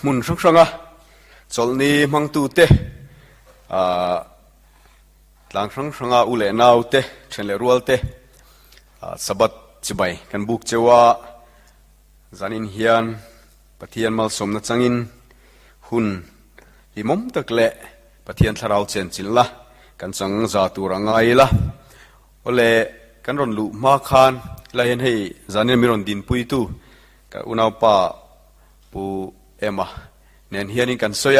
มุนช่างอ่ะจอลนี้มังตูเตหลังช่างอ่ะอุเลนาวเตเชนเลรัวเตสบัดจิบายกันบุกเจว่าจันินเฮียนปะเทียนมาสมนัดจังอินหุ่นลิมมตะเละปะเทียนทาราวเจนจินละกันจังจาตุรังไงละโอเลกันรอนลุมาคานลายเห็นให้จันินมีรอนดินปุยตูกันอุณาปาปูเอ็มเนียนเฮียนี่กันสอย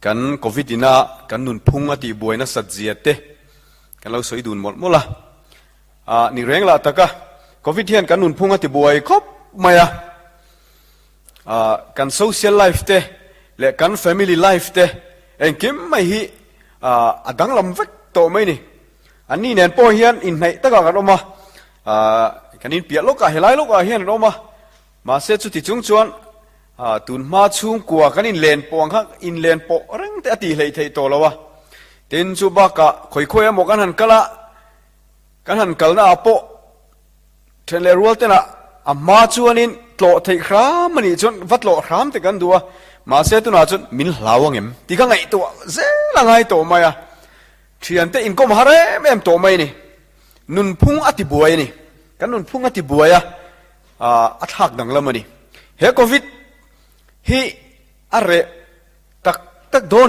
กันโควิดน่ะกันนุนพุ่งมาตีบวยน่ะสัตเจียเตกันเราสอยดูนหมดละนี่เร่งละตะกะโควิดเฮียนกันนุนพุ่งมาตีบวยครบไหมกันโซเชียลไลฟ์เตและกันแฟมิลี่ไลฟ์เตเองกิมไม่ฮีดังลำเวกโตไม่นี่อันนี้เนียนโปเฮียนอินไหนตะกะกันออกมากันอินเปียโลกะเฮลัยโลกะเฮียนออกมาเสียจุดที่จุงจวนตุนมาชุงกัวกันอินเลนปองข้างอินเลนปอเร่งแต่ตีเลยเทโตแล้ววะเต็นจูบักะค่อยๆหมกันหันกะละกันหันกะละปอเทนเลรัวเตนะมาชวนอินโตเทครามมันนี่จนวัดโลครามเตกันดัวมาเสียตุนอาจนมินลาวงเอ็มที่ข้างไงตัวเสียละไงตัวไม่เชียนเตอินก็มาเร่แม่มตัวไม่นี่นุนพุ่งอติบวยนี่กันนุนพุ่งอติบวยอัฐักดังละมันนี่เฮโควิดฮีอะไรตักโดน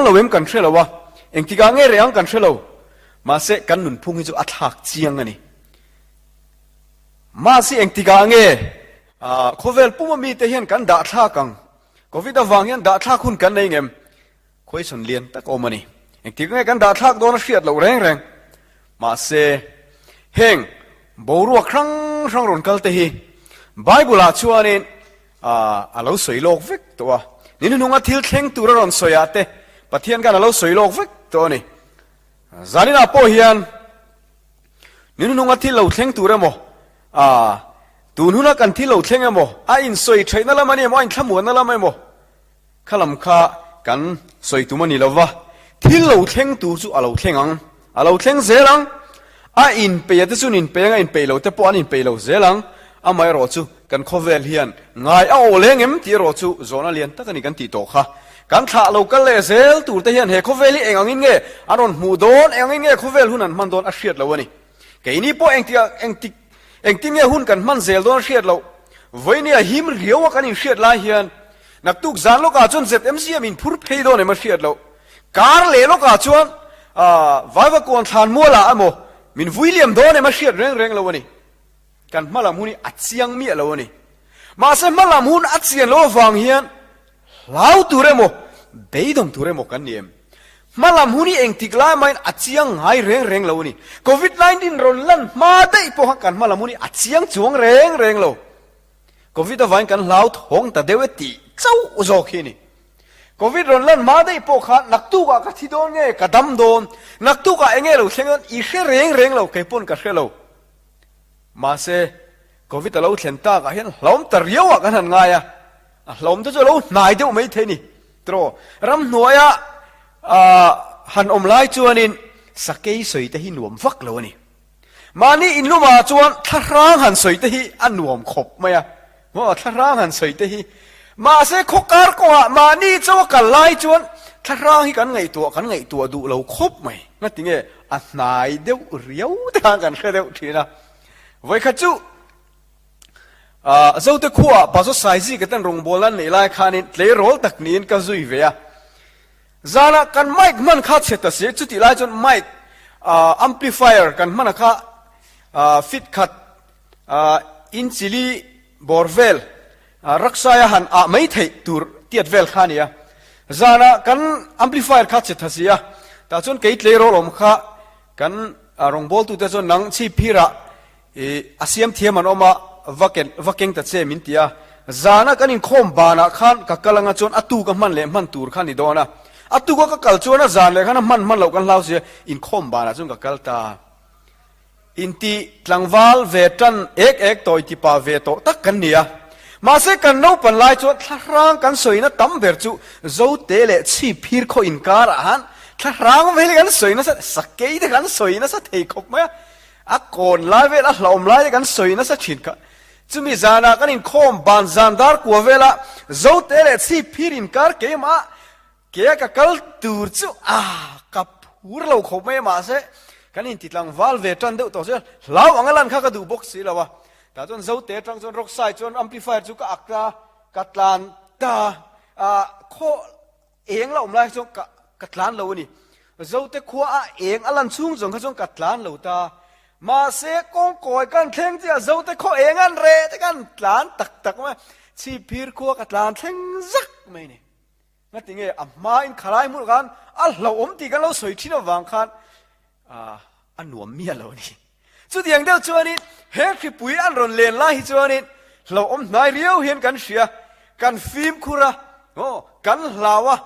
เราเอ็มกันเชื่อแล้ววะเองที่กางเงยเรียงกันเชื่อแล้วมาเสกกันนุนพุ่งให้จุอัฐักเจียงอันนี้มาสิเองที่กางเงยโควิดปุ่มมีแต่เห็นกันด่าท่ากังโควิดวางเห็นด่าท่าคุณกันเองเอ็มคุยส่วนเลียนตักโอมันนี่เองที่กางเงยกันด่าท่าโดนเสียดเราแรงมาเสเฮงบรัวครั้งรอนกัลเตฮีไบเบิลชวนนี่เราสวยโลกวิกตัวนี่นุ่งอาทิลเข่งตัวรอนสวยอาเตปะเทียนกันเราสวยโลกวิกตัวนี่จานินาโปเฮียนนี่นุ่งอาทิลเราเข่งตัวเราโมตูนุ่งกันที่เราเข่งโมอินสวยใช้นั่นละมันนี่โมอินขมวนนั่นละไม่โมขลังข้ากันสวยตัวมันนี่ละวะที่เราเข่งตัวจู่เราเข่งเราเข่งเซลังอินเปียที่สุนินเปียงอินเปียเราแต่ปอนอินเปียเราเซลังไม่รอจู่กันโควิดเฮียนง่ายเอาเลี้ยงเอ็มที่รอจู่โซนเลียนตั้งกันนี่กันตีโตค่ะกันถ้าเรากันเลยเซลตูแต่เฮียนเฮโควิดเองงินเงี้ยอารมณ์หูโดนเองงินเงี้ยโควิดหุ่นนั้นมันโดนอาเชียดเราวะนี่แกนี่พอเองที่เงี้ยหุ่นกันมันเซลโดนอาเชียดเราวันนี้หิมเรียวกันอินเชียดลายเฮียนนักตุกจานโลกาจนเซ็ตMCมินพูดเพย์โดนเอ็มเชียดเราการเลี้ยโลกาจวนวายว่ากวนทานมัวละอ่ะโมมินวิลเลียมโดนเอ็มเชียดเร่งเราวะนี่กันมาลามุนีอัดเสียงมีอะไรวะนี่มาเสมาลามุนอัดเสียงโลฟังเฮียนลาวตัวเรโมเบย์ดงตัวเรโมกันเนี่ยมาลามุนีเองติกลายมันอัดเสียงหายเร่งเราวะนี่โควิด-19รุนแรงมาได้พวกกันมาลามุนีอัดเสียงจวงเร่งเราโควิดวันกันลาวท้องแต่เดวติเจ้าโจกีนี่โควิดรุนแรงมาได้พวกกันนักตุกะกัที่โดนเงี้ยกัดดำโดนนักตุกะเองเงี้ยเราเชื่อกันอีเชื่อเร่งเราใครปนกันเชื่อเรามาเสโควิดเราเห็นตากันเห็นเราแต่เรียวกันหันไงเราจะจะเราไหนเดียวไม่เท่นี่ตรอรำหน่วยหันอมไล่จวนนินสักเกยสวยแต่หินหนวมฟักเลยนี่มานี่อินลูมาจวนทาร่างหันสวยแต่หิอันหนวมขบไหมว่าทาร่างหันสวยแต่หิมาเสขกการกว่ามานี่เจ้ากันไล่จวนทาร่างให้กันไงตัวดูเราคบไหมนั่นถึงไงอันไหนเดียวเรียวทางกันแค่เดียวทีนะไว้ขจูเจ้าตัวขั้วปัสสาวะไซซี่กันตั้งรงโบลันในลายคานินเลยโรลตักนี้กันจุยเวียจานะกันไมค์มันขาดเสร็จเสียจุดที่ลายจนไมค์อัมพลิฟายร์กันมันข้าฟิตขัดอินซิลีบอร์เวลรักษาหันไม่ไทยตัวเตียดเวลขานี่จานะกันอัมพลิฟายร์ขาดเสร็จเสียแต่จนเกิดเลยโรลมข้ากันรงโบลตัวแต่จนนังชีพิระอาเซียมเทียมันออกมาวักเก่งตัดเซมินตียจานะกันอินคอมบานะขันกักลังจวนอตูกับมันเล่มันตูร์ขันนี่โดนะอตูก็กักจวนนะจานเลยขันมันเรากันเล่าเสียอินคอมบานะจนกักตาอินตีหลังวาลเวทันเอกตัวที่ป่าเวโตตักกันเนี่ยมาเสกันนู้ปันไล่จวนทร่างกันสวยนะตั้มเบิร์จูเจ้าเตเลชีพิร์โคอินการะฮันทร่างเวลกันสวยนะสักเกย์กันสวยนะสักเทคบไหมโกนไล่เวลาหลอมไล่กันสวยนะสักชินกะ จุมีจานากันอินโคมบานจานดาร์กัวเวล่าโจเตเลซีพิรินการเกมาเกะกะกัลตูร์จูกับพูดเราเขาไม่มาเสกันอินติดหลังวาลเวทันเดอตัวเสียเราอังลันข้าก็ดูบ็อกซี่แล้ววะแต่จนโจเตตรังจนร็อกไซจนอัมพลิฟายจูก็อักตากัตลานตาโคเองเราไม่จงกัตลานเรานี่โจเตขัวเองอัลันซุงจงเขาจงกัตลานเราตามาเสกงกอยกันเทงที่โจเตขัวเองอันเรแต่กันลานตักมาชีพิรขัวกัตลานเทงซักไม่เนี่ยนั่นติงเอ๋มาอินขลายมุกันเราตีกันเราสวยที่เราวางคันอันหนวมเมียเรานี่สุดอย่างเดียวจวนนี้เฮ้คือปุ๋ยอันรอนเลนไล่จวนนี้เรานายเรียวเห็นกันเสียกันฟิล์มคุระกันลาวะ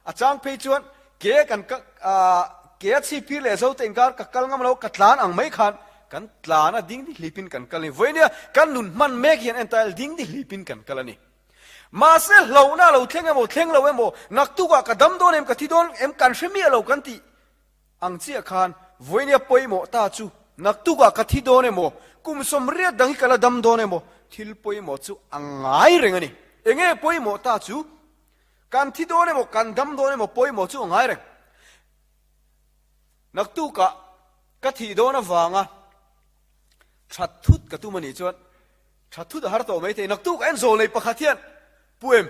อาจารย์ไปจวนเกี่ยกันเกี่ยชีพิเลเจ้าเต็งการกัลงามเรากัดลานอังไม่ขันกันลานะดิ้งที่ลิปินกันกันเลยวันนี้กันนุนมันเมกเห็นอันตายดิ้งที่ลิปินกันกันนี่มาเสเราหน้าเราเท่งเราเท่งเราเอ็มโมนักตุกะกระดมโดนเอ็มกระที่โดนเอ็มกันเชมีเรากันตีอังเจียคานวันนี้ป่วยโมตาจูนักตุกะกระที่โดนเอ็มโมกุมสมเรียดดังกระดมโดนเอ็มโมทิลป่วยโมจูอังไงเรื่องนี้เอ็งป่วยโมตาจูกันที่โดนเอ็มโมกันดมโดนเอ็มโมป่วยโมจูอังไงเรื่องนักตุกะกระที่โดนวางชัดทุดกระตุมันนี่จวนชัดทุดหาตัวไม่เท่นักตุกะเอ็นโซเลยปะขัดเทียนป่วย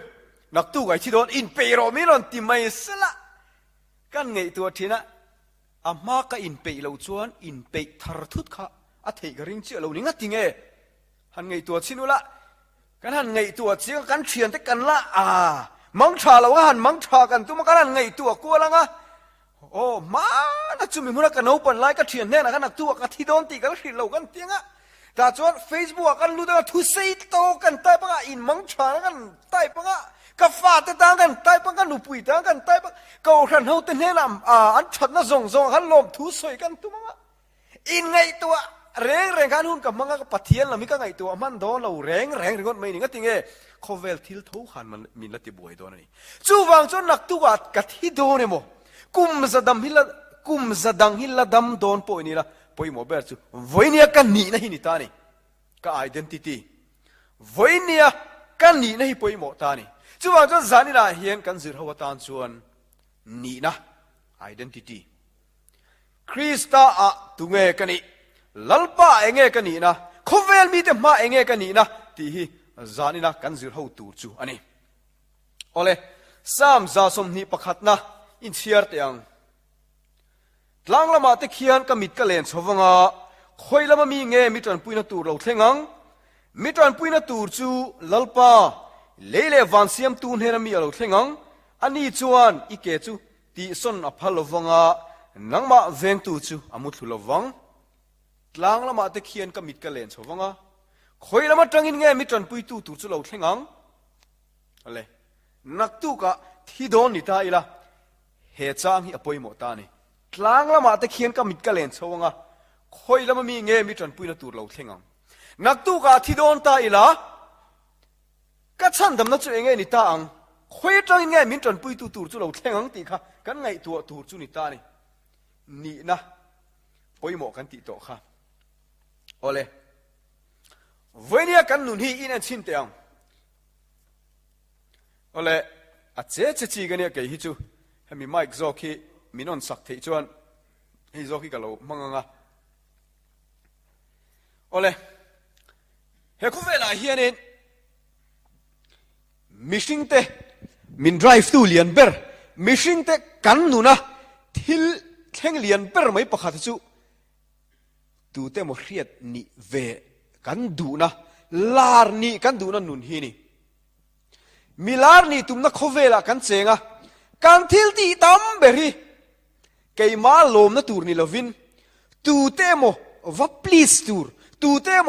นักตุกะที่โดนอินเปโรมิลอนติไม่สละกันไงตัวทีนะอามาก็อินเปย์เราชวนอินเปย์ทาร์ทุดค่ะอาเทกริงเชื่อเรานี่งัดจริงหันไงตัวชินุละกันหันไงตัวเชื่อกันเชียนแต่กันละมังชาเราหันมังชากันตัวมันกันหันไงตัวกลัวละงะโอ้มาน่าจะมีมุนักกันเอาปันไลก็เชียนแน่นะกันนักตัวกันที่โดนตีกันที่เรากันเตียงแต่ชวนเฟซบุ๊กกันรู้แต่ทุเซตโตกันใต้ปะอินมังชากันใต้ปะกาฟาต่างกันใต้ปังกันหนุปุยต่างกันใต้ปังเขาขันเขาเต้นเฮลำอันฉันน่ะส่งขันลมทุสวยกันตัวมั้งอินไงตัวแรงกันหุ่นกับมังก็ปะเทียนละมิก็ไงตัวมันโดนเราแรงก็ไม่นี่ก็จริงเขาเวลทิลทูขันมันมีละติบวยตัวนี้จู่วางจนนักตัวกัดที่โดนเนี่ยโมกุมจะดังฮิลละดำโดนป่วยนี่ละป่วยโมเบอร์จู่วันนี้กันหนีนะฮินิตานี่ก็ไอเดนติตี้วันนี้กันหนีนะฮิป่วยโมตานี่จู่ว่าจนจานี่นะเฮียนกันสืบหัวตานชวนนี่นะ identity คริสต์ตุงเอกันนี่ลัลป้าเองเอกันนี่นะเขาเวลมีแต่มาเองเอกันนี่นะที่จานี่นะกันสืบหัวตูจูอันนี้โอเลสามจาสมนี่ประคัดนะอินเชียร์เตียงหลังละมาตะเคียนก็มิดกะเลนชวงคอยละมามีเงมิตรันปุยนาตูเราเทงังมิตรันปุยนาตูจูลัลป้าเล่วันเสียมตูนเฮนามีเราเทงังอันนี้จวนอีเกจูตีสนอภัลวังนังมาเวงตูจูอามุทุลวังหลังละมาตะเคียนก็มิดกะเลนชวงคอยละมาจังอินเงมิตรันปุยตูจูเราเทงังอะไรนักตูกะที่โดนนิตาอีละเฮจางฮีอปอยโมตานี่หลังละมาตะเคียนก็มิดกะเลนชวงคอยละมามีเงมิตรันปุยนาตูเราเทงังนักตูกะที่โดนตาอีละก็ฉันทำนั่นจะเองไงนิตาอังคุยจังไงมินจันปุยตูตูจุเราแทงอังตีค่ะกันไงตัวตูจุนิตานี่นะปุยหมอกันตีโตค่ะโอเลวันนี้กันนุนฮีอินันชินเตียงโอเลอาเจ๊จะจีกันเนี่ยเกี่ยฮิจูให้มีไมค์โจกี้มีนนสักทีจวนให้โจกี้กับเรามังงะโอเลเฮ้คุณเวลาเฮียนี่มิชิงเตมินไดรฟ์ตูเลียนเบอร์มิชิงเตกันนูนะทิลแข่งเลียนเบอร์ไม่ประคัตจูตูเตมเรียดนี่เวกันดูนะลาร์นี่กันดูนะนุนฮีนี่มิลาร์นี่ตุมนักขเวลากันเซงะกันทิลตีตั้มเบอร์เกยมาลมนะตูร์นี่ลวินตูเตโมวับพลีสตูร์ตูเตโม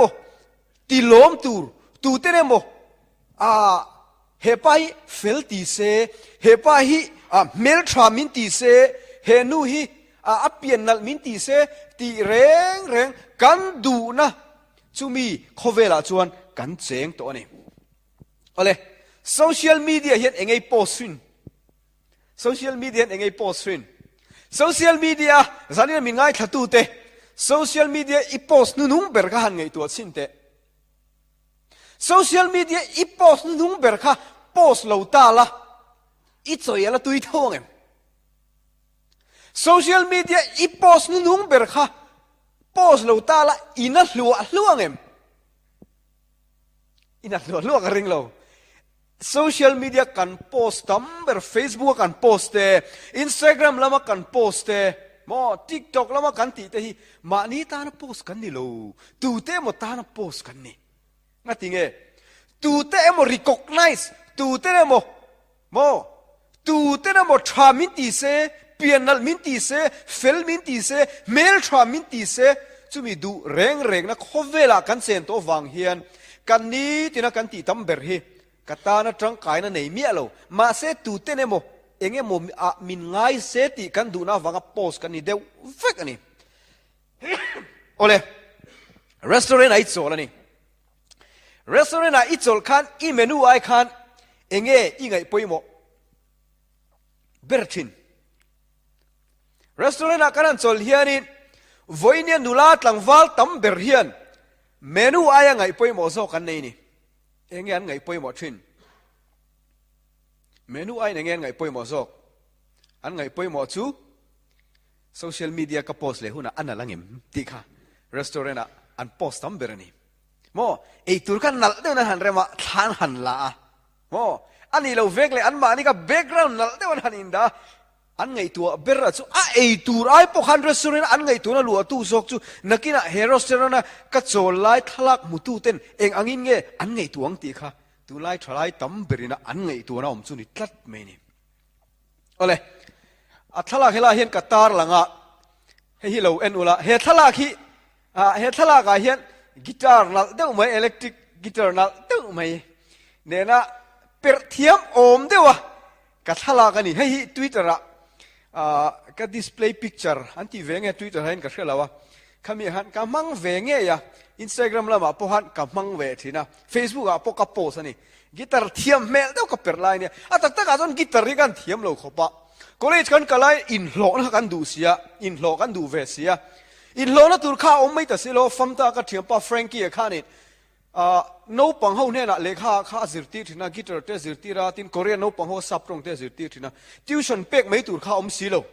ตีลมตูร์ตูเตโมเฮปาฮิเฟลตีเซเฮปาฮิเมลทรามินตีเซเฮนูฮิอเปียนนัลมินตีเซตีเร่งกันดูนะจูมีโคเวลาจวนกันเจงตัวนี้อะไรโซเชียลมีเดียเห็นเองไงโพสต์โซเชียลมีเดียเองไงโพสต์โซเชียลมีเดียสันนิษฐานมีง่ายทัดตูเตโซเชียลมีเดียอีโพสต์นุ่งเบิร์กหันไงตัวสินเต social media I post nung ber kha post lo ta la I choi ala tui thong em social media I post nung ber kha post lo ta la ina luang em ina luang ring lo social media kan post tamber Facebook kan post te Instagram lama kan post te mo TikTok lama kan ti te hi ma ni ta na post kan ni lo tu te mo ta na post kan ni ngati nge tu te mo recognize tu te mo tu te mo tra min ti se pianal min ti se fel min ti se mail tra min ti se chumi du reng na khovela kan sen to wang hian kan ni tina kan ti tamber hi katana trang kai na nei mi alo ma se tu te ne mo enge mo min ngai se ti kan du na wanga post kan ni deu vek ani ole restaurant ai chol ani restaurant ai chol khan I menu ai khan enge I ngai poimo berthin restaurant kan chol hianin voinia nula tlangwal tam ber hian menu ai ngai poimo zo kan nei ni enge an ngai poimo thin menu ai nenge ngai poimo zo an ngai poimo chu social media ka post le huna analangim ti kha restaurant an post tam berani mo ei tur kan nal de na han rema than han la mo ani lo vek le an ma ni ka background nal de han inda an ngai tu ber chu a ei tur ai po khan restaurant an ngai tu na lu tu sok chu nakina he restaurant na ka chol lai thalak mutu ten eng angin nge an ngai tu ang ti kha tu lai thalai tam berina an ngai tu na om chu ni tlat me ni ole a thalak hela hian ka tar langa he lo en ula he thalak hi he thalak a hian guitar nal deu mai electric guitar nal deu mai ne na per thiam om dewa ka thalak ani he hi Twitter ka display picture anti venge Twitter hain ka khelawa khami han ka mang venge ya Instagram lama po han ka mang ve thina Facebook a po ka post ani guitar thiam mel deu ka per line atak tak azon guitar ri kan thiam lo khopa college kan kalai in lo na kan du sia in lo kan du ve sia in lo na tur kha om mai ta silo famta ka thiam pa Frankie khanit no pang ho ne na lekha kha zirti thina guitar te zirti ra tin Korean no pang ho saprong te zirti thina tuition pek mai tur kha om silo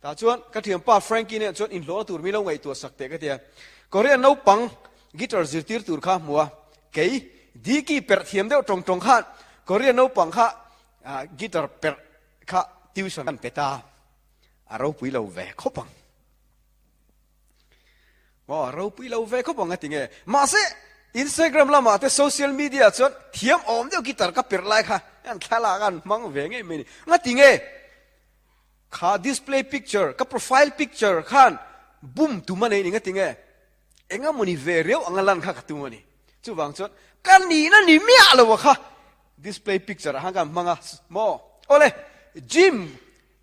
ta chuan ka thiam pa Frankie ne chuan in lo tur mi lo ngai tu sakte ka tia Korean no pang guitar zirtir tur kha muwa kei di ki per thiam deu tong khan Korean no pang kha guitar per kha tuition kan peta aro pui lo ve khopang wa aro pui lo ve khopang atinge ma se Instagram lama te social media chon thiam om deu guitar ka per lai kha an thala kan mang ve nge me ni ngatinge kha display picture ka profile picture khan boom tu mane ni ngatinge enga moni ve reu angalan kha ka tu mani chu wang chon kan ni na ni mia lo kha display picture ha ga manga mo ole gym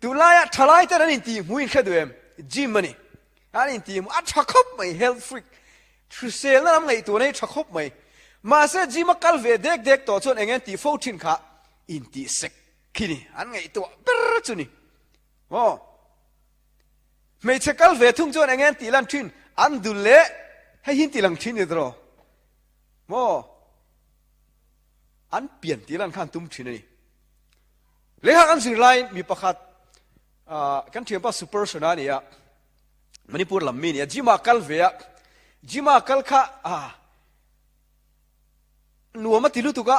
tu la ya thalai ta ni ti muin khaduem gym mani ani ti mu a thakop mai health freak Trisel na ngai tu nei thakop mai ma se gym kal ve dek to chon engen ti 14 kha in ti sek kini an ngai tu ber chu ni mo mei chekal ve thung chon engen ti lan thin an du le hay hin ti lang thin ni dro mo an pian ti lan khan tum thin ni le ha an sir line mi pakhat kan thiam pa super sona ni ya Manipur lam mi ni jima kal ve ya jima kal kha nuama tilu tu ka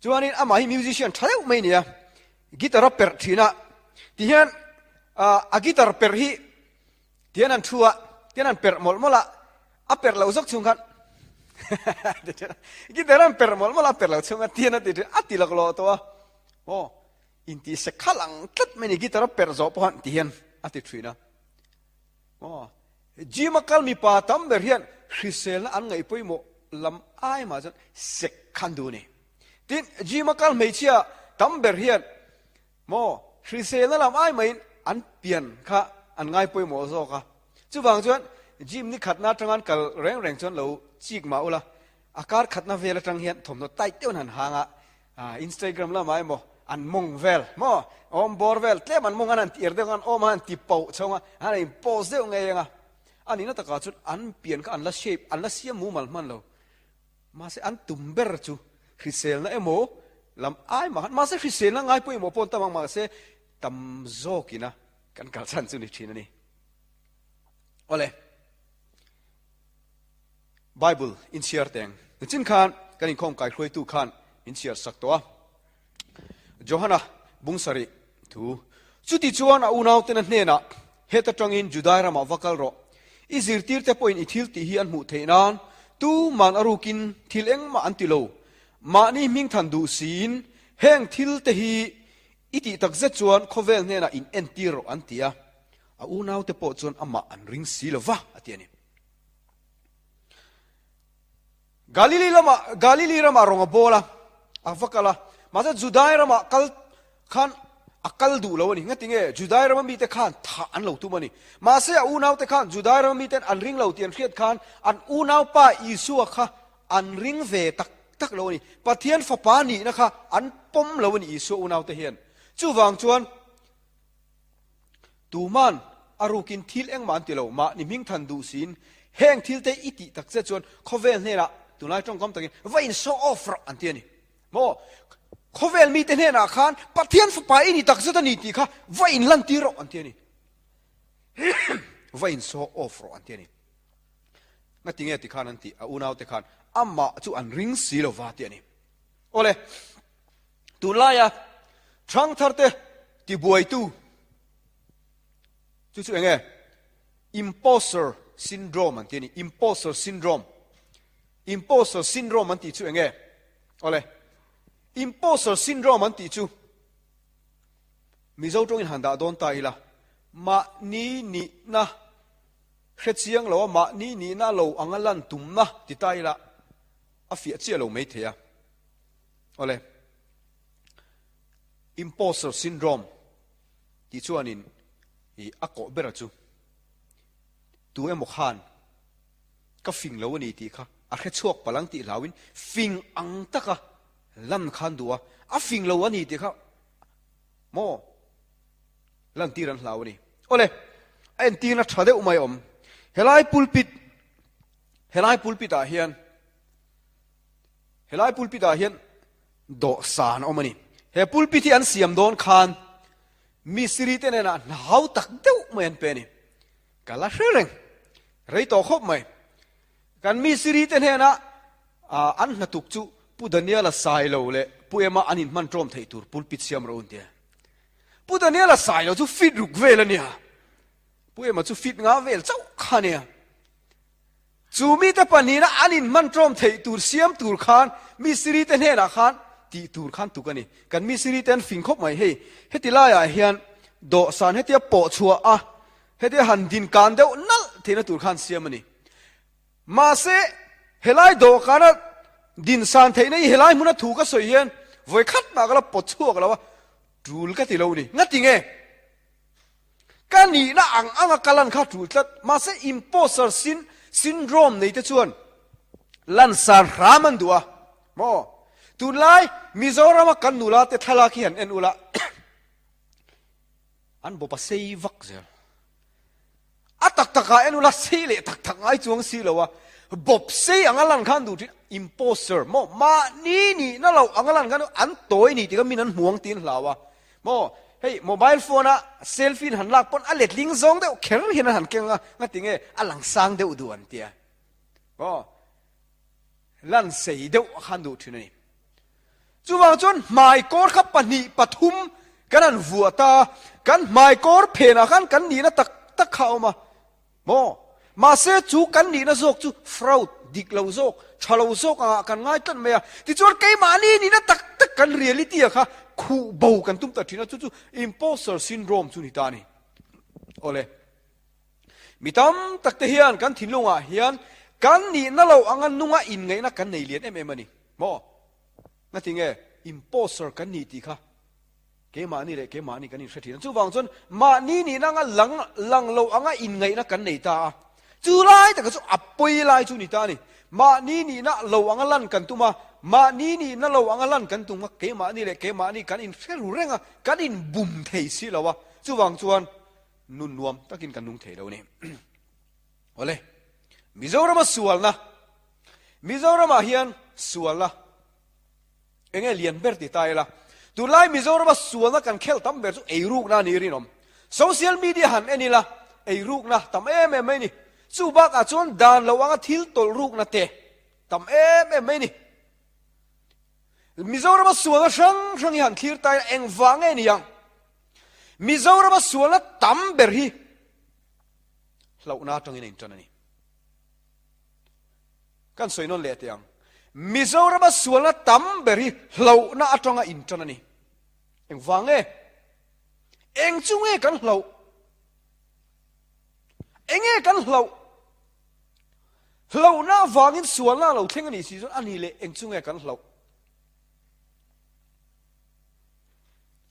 chuanin ama hi musician thau mai ni ya guitar per thina ti hian a guitar per hi tian an thua tian an per mol mola a per lo zok chung khan guitar an per mol mola per lo chung tian a ti ati lak lo to inti se khalang tlat mai ni guitar per zo po han ti hian ati thina jimakal mi pa tam ber hian hrisel an ngai poimo lam ai ma jan sek khandu ni tin jimakal meichia tam ber hian mo hrisel lam ai main an pian kha an ngai poimo zo ka chuwang chuan jim ni khatna tangan kal reng chon lo chik ma ula akar khatna vela tang hian thomno tai teun han hanga Instagram la mai mo an mong vel mo om bor vel tlem an mong an tir de an om an ti pau chonga an in pose de ngai nga ani na taka chut an pian ka an la shape an la siam mu mal man lo มาเสอันตุมเบรจูคริสเซลนะเอโมลำไอมาเสคริสเซลนะง่ายปุ่ยโมปนตามังมาเสตำโซกินะกันกัลสันจุนิชินนี่โอเลไบเบิลอินเชียร์แตงจินขานกันอินคงไก่ครวยตู้ขานอินเชียร์สักตัวโจฮันนะบุงสริทูจุดที่ชวนอุณาวเตนันเนนะเฮตตรังอินจุดายรามาวักลโรอิซิร์ตีร์เตปอยน์อิทิลตีฮีอันมุเทนานตูมันอารุกินทิลเองมาอันติโลมานี่มิงทันดูซีนแห่งทิลเตฮีอิติตักเจจวนโคเวลเนนะอินเอนติโรอันเตียอุณาวเตปอจวนอามาอันริงซีลวะอันเตียนี่กาลิลีรามารงอโบลาอาฟักละมาจะจุดายรามาคัลขันอักลดูแล้วนี่งั้นติงจุดายรามามีแต่ขันท่าอันเหล่าตัวมันนี่มาเสียอูนาวแต่ขันจุดายรามามีแต่อันริงเหล่าเตียนเขียดขันอันอูนาวป้าอิสุอะค่ะอันริงเวตักเหล่านี่ปะเทียนฟ้าปานี่นะคะอันปมเหล่านี่อิสุอูนาวแต่เฮียนจู่วางจวนตูมันอารุกินทิลเอ็งมันติเหล่ามานี่มิงทันดูสินแห้งทิลเตอิติตักเจจวนเขาเวลเนี่ยละตัวนายจ้องคำตะกี้ว่าอินโซออฟร์อันเตียนี่โมเขาเวลมีแต่เนี่ยนะขันปะเทียนฟ้าปาอินี่ตักเจตันนี่ตีค่ะว่าอินลันตีโรอันเตียนี่ว่าอินโซออฟร์อันเตียนี่งั้นติงติขันนั่นตีอูนาวติขันอามาจู่อันริงสีโลวาเตียนี่โอเลตัวลายช่างทาร์เตที่บวยตู้จู่เองimposter syndrome อันเตียนี่ imposter syndrome มันติดจู่เองโอเล imposter syndrome มันติดจู่มิเจ้าตรงอินหันดาโดนตายละมานี่นะเฮ็ดเสียงเราว่ามานี่นะเราอังลันตุ่มนะติดตายละอาฟิเจียเราไม่เทียโอเล imposter syndrome ติดจู่อันนี้อักโกเบรจูตัวเอ็มขานก็ฟิงเราวันนี้ทีค่ะอาแค่ชวกพลังตีลาวินฟิงอังตะกะลันขันดัวอาฟิงเราวันนี้ทีค่ะโมลันตีรันลาวันนี้โอเลไอ้ตีนัดชาเดอุไม่อมเฮลัยปุลปิดอาเฮียนโดสานอมนี่เฮปุลปิดที่อันเสียมโดนขานมิสรีเตเนน่ะหนาวตักเด้อเหมือนเป็นนี่กาลาเร่งไรต่อครบไหมกันมิสรีเตเนน่ะอันนัตุกจูผู้ดันเนียละสายเราเลยผู้เอ็มาอันนี้มันตรมไทยตูร์ปุลปิดเสียมเราอุ่นเดียผู้ดันเนียละสายเราจูฟิตรุกเวลเนี่ยผู้เอ็มาจูฟิตงาเวลเจ้าข้าเนี่ยจูมีแต่ปนีนะอันนี้มันตรมไทยตูร์เสียมตูร์ขานมิสรีเตเนน่ะขานตีตูร์ขันตุกันนี่กันมิสรีเตนฟิงคบไหมเฮ้เฮติลายเฮียนโดสานเฮติปอชัวเฮติหันดินการเดียวนั่นเทนตูร์ขันเสียมันนี่มาเสเฮลายโดการดินสานเทนี่เฮลายมุนถูกก็สวยเฮียนไว้คัดมาก็แล้วปอชัวกันแล้วว่าจูลก็ติเรานี่งั้นจริงกันนี่นะอังกัลันข้าจูลจัดมาเสอิมโพสเซอร์ซินโดรมในที่ชวนลันสานรามันดัวโมตุนไลมิโซรามากันนูลาเตทลาคีหันเอ็นอุลาอันบอกว่าเซย์วักเซลอัตตักเอ็นอุลาเซเลตักไอจวงซีเลวะบอกเซย์อังลันขันดูที่อิมโพสเซอร์โมมานี่นั่นเราอังลันขันอันโตยนี่ที่ก็มีนั้นห่วงตีนลาวะโมเฮ้ยโมบายโฟนอะเซลฟี่หันลักปนอันเล็ดลิงซองเดียวแค่เห็นหันเก่งอะงั้นติงอันหลังสร้างเดียวดูอันเตียโมลันเซย์เดียวขันดูที่นี่จู่ว่าจนหมายกอดขับปนีปทุมกันนั่นวัวตากันหมายกอดเพนะกันนี่นะตักเข้ามาเสียจู่กันนี่นะโจกจู่ฟราวดิกเหลาโจกชาเหลาโจกกันง่ายตันเมียที่จวนไกมานี่นะตักกันเรียลิตี้อะค่ะคู่เบากันตุ้มตัดทีนะจู่อิมโพสเซอร์ซินโดรมจู่นี่ตานี่โอเลมีตั้มตักเทียนกันทิ้งลงเฮียนกันนี่นั่นเราอังกันนุ่งอินไงนะกันในเลียนมันนี่งั้นจริงอิมโพสเซอร์กันนี่ตีค่ะเกมานี่เลยเกมานี่กันนี่เสียทีนั้นจู่ฟังจนมานี่นั่งหลังเราอังอินไงนะกันในตาจู่ไล่แต่ก็จู่อับปุยไล่จู่นี่ตานี่มานี่นะเราอังลันกันตุมานี่นะเราอังลันกันตุมาเกมานี่เลยเกมานี่กันอินเสียรู้เรื่องกันอินบุ่มเทสิแล้ววะจู่ฟังจวนนุ่นนวมตะกินกันนุ่งเทแล้วนี่โอเลมิโซรามาสวลนะ มิโซรามาเฮียนส่วนละเองเลียนเบอร์ติตายละตัวไล่มิโซรามาส่วนละกันเคลตั้มเบอร์สุไอรูกนานี่รินอมโซเชียลมีเดียหันนี่ละไอรูกนะตั้มไม่นี่จูบักอาจวนดานระวังทิลตอรูกนะเตะตั้มไม่นี่มิโซรามาส่วนละช่างหันคิร์ตายเองฟังนี่ยังมิโซรามาส่วนละตั้มเบอร์ฮีเราหน้าตรงนี้จนนี่กันสวยนนเละยังมิโซรามาส่วนละตั้มเบอร์ฮีเราหน้าตรงนี้จนนี่เองฟังเองจุงกันเราเองกันเราหน้าฟังอินส่วนละเราเท่งนี่สิจนอันนี้เลยเองจุงกันเรา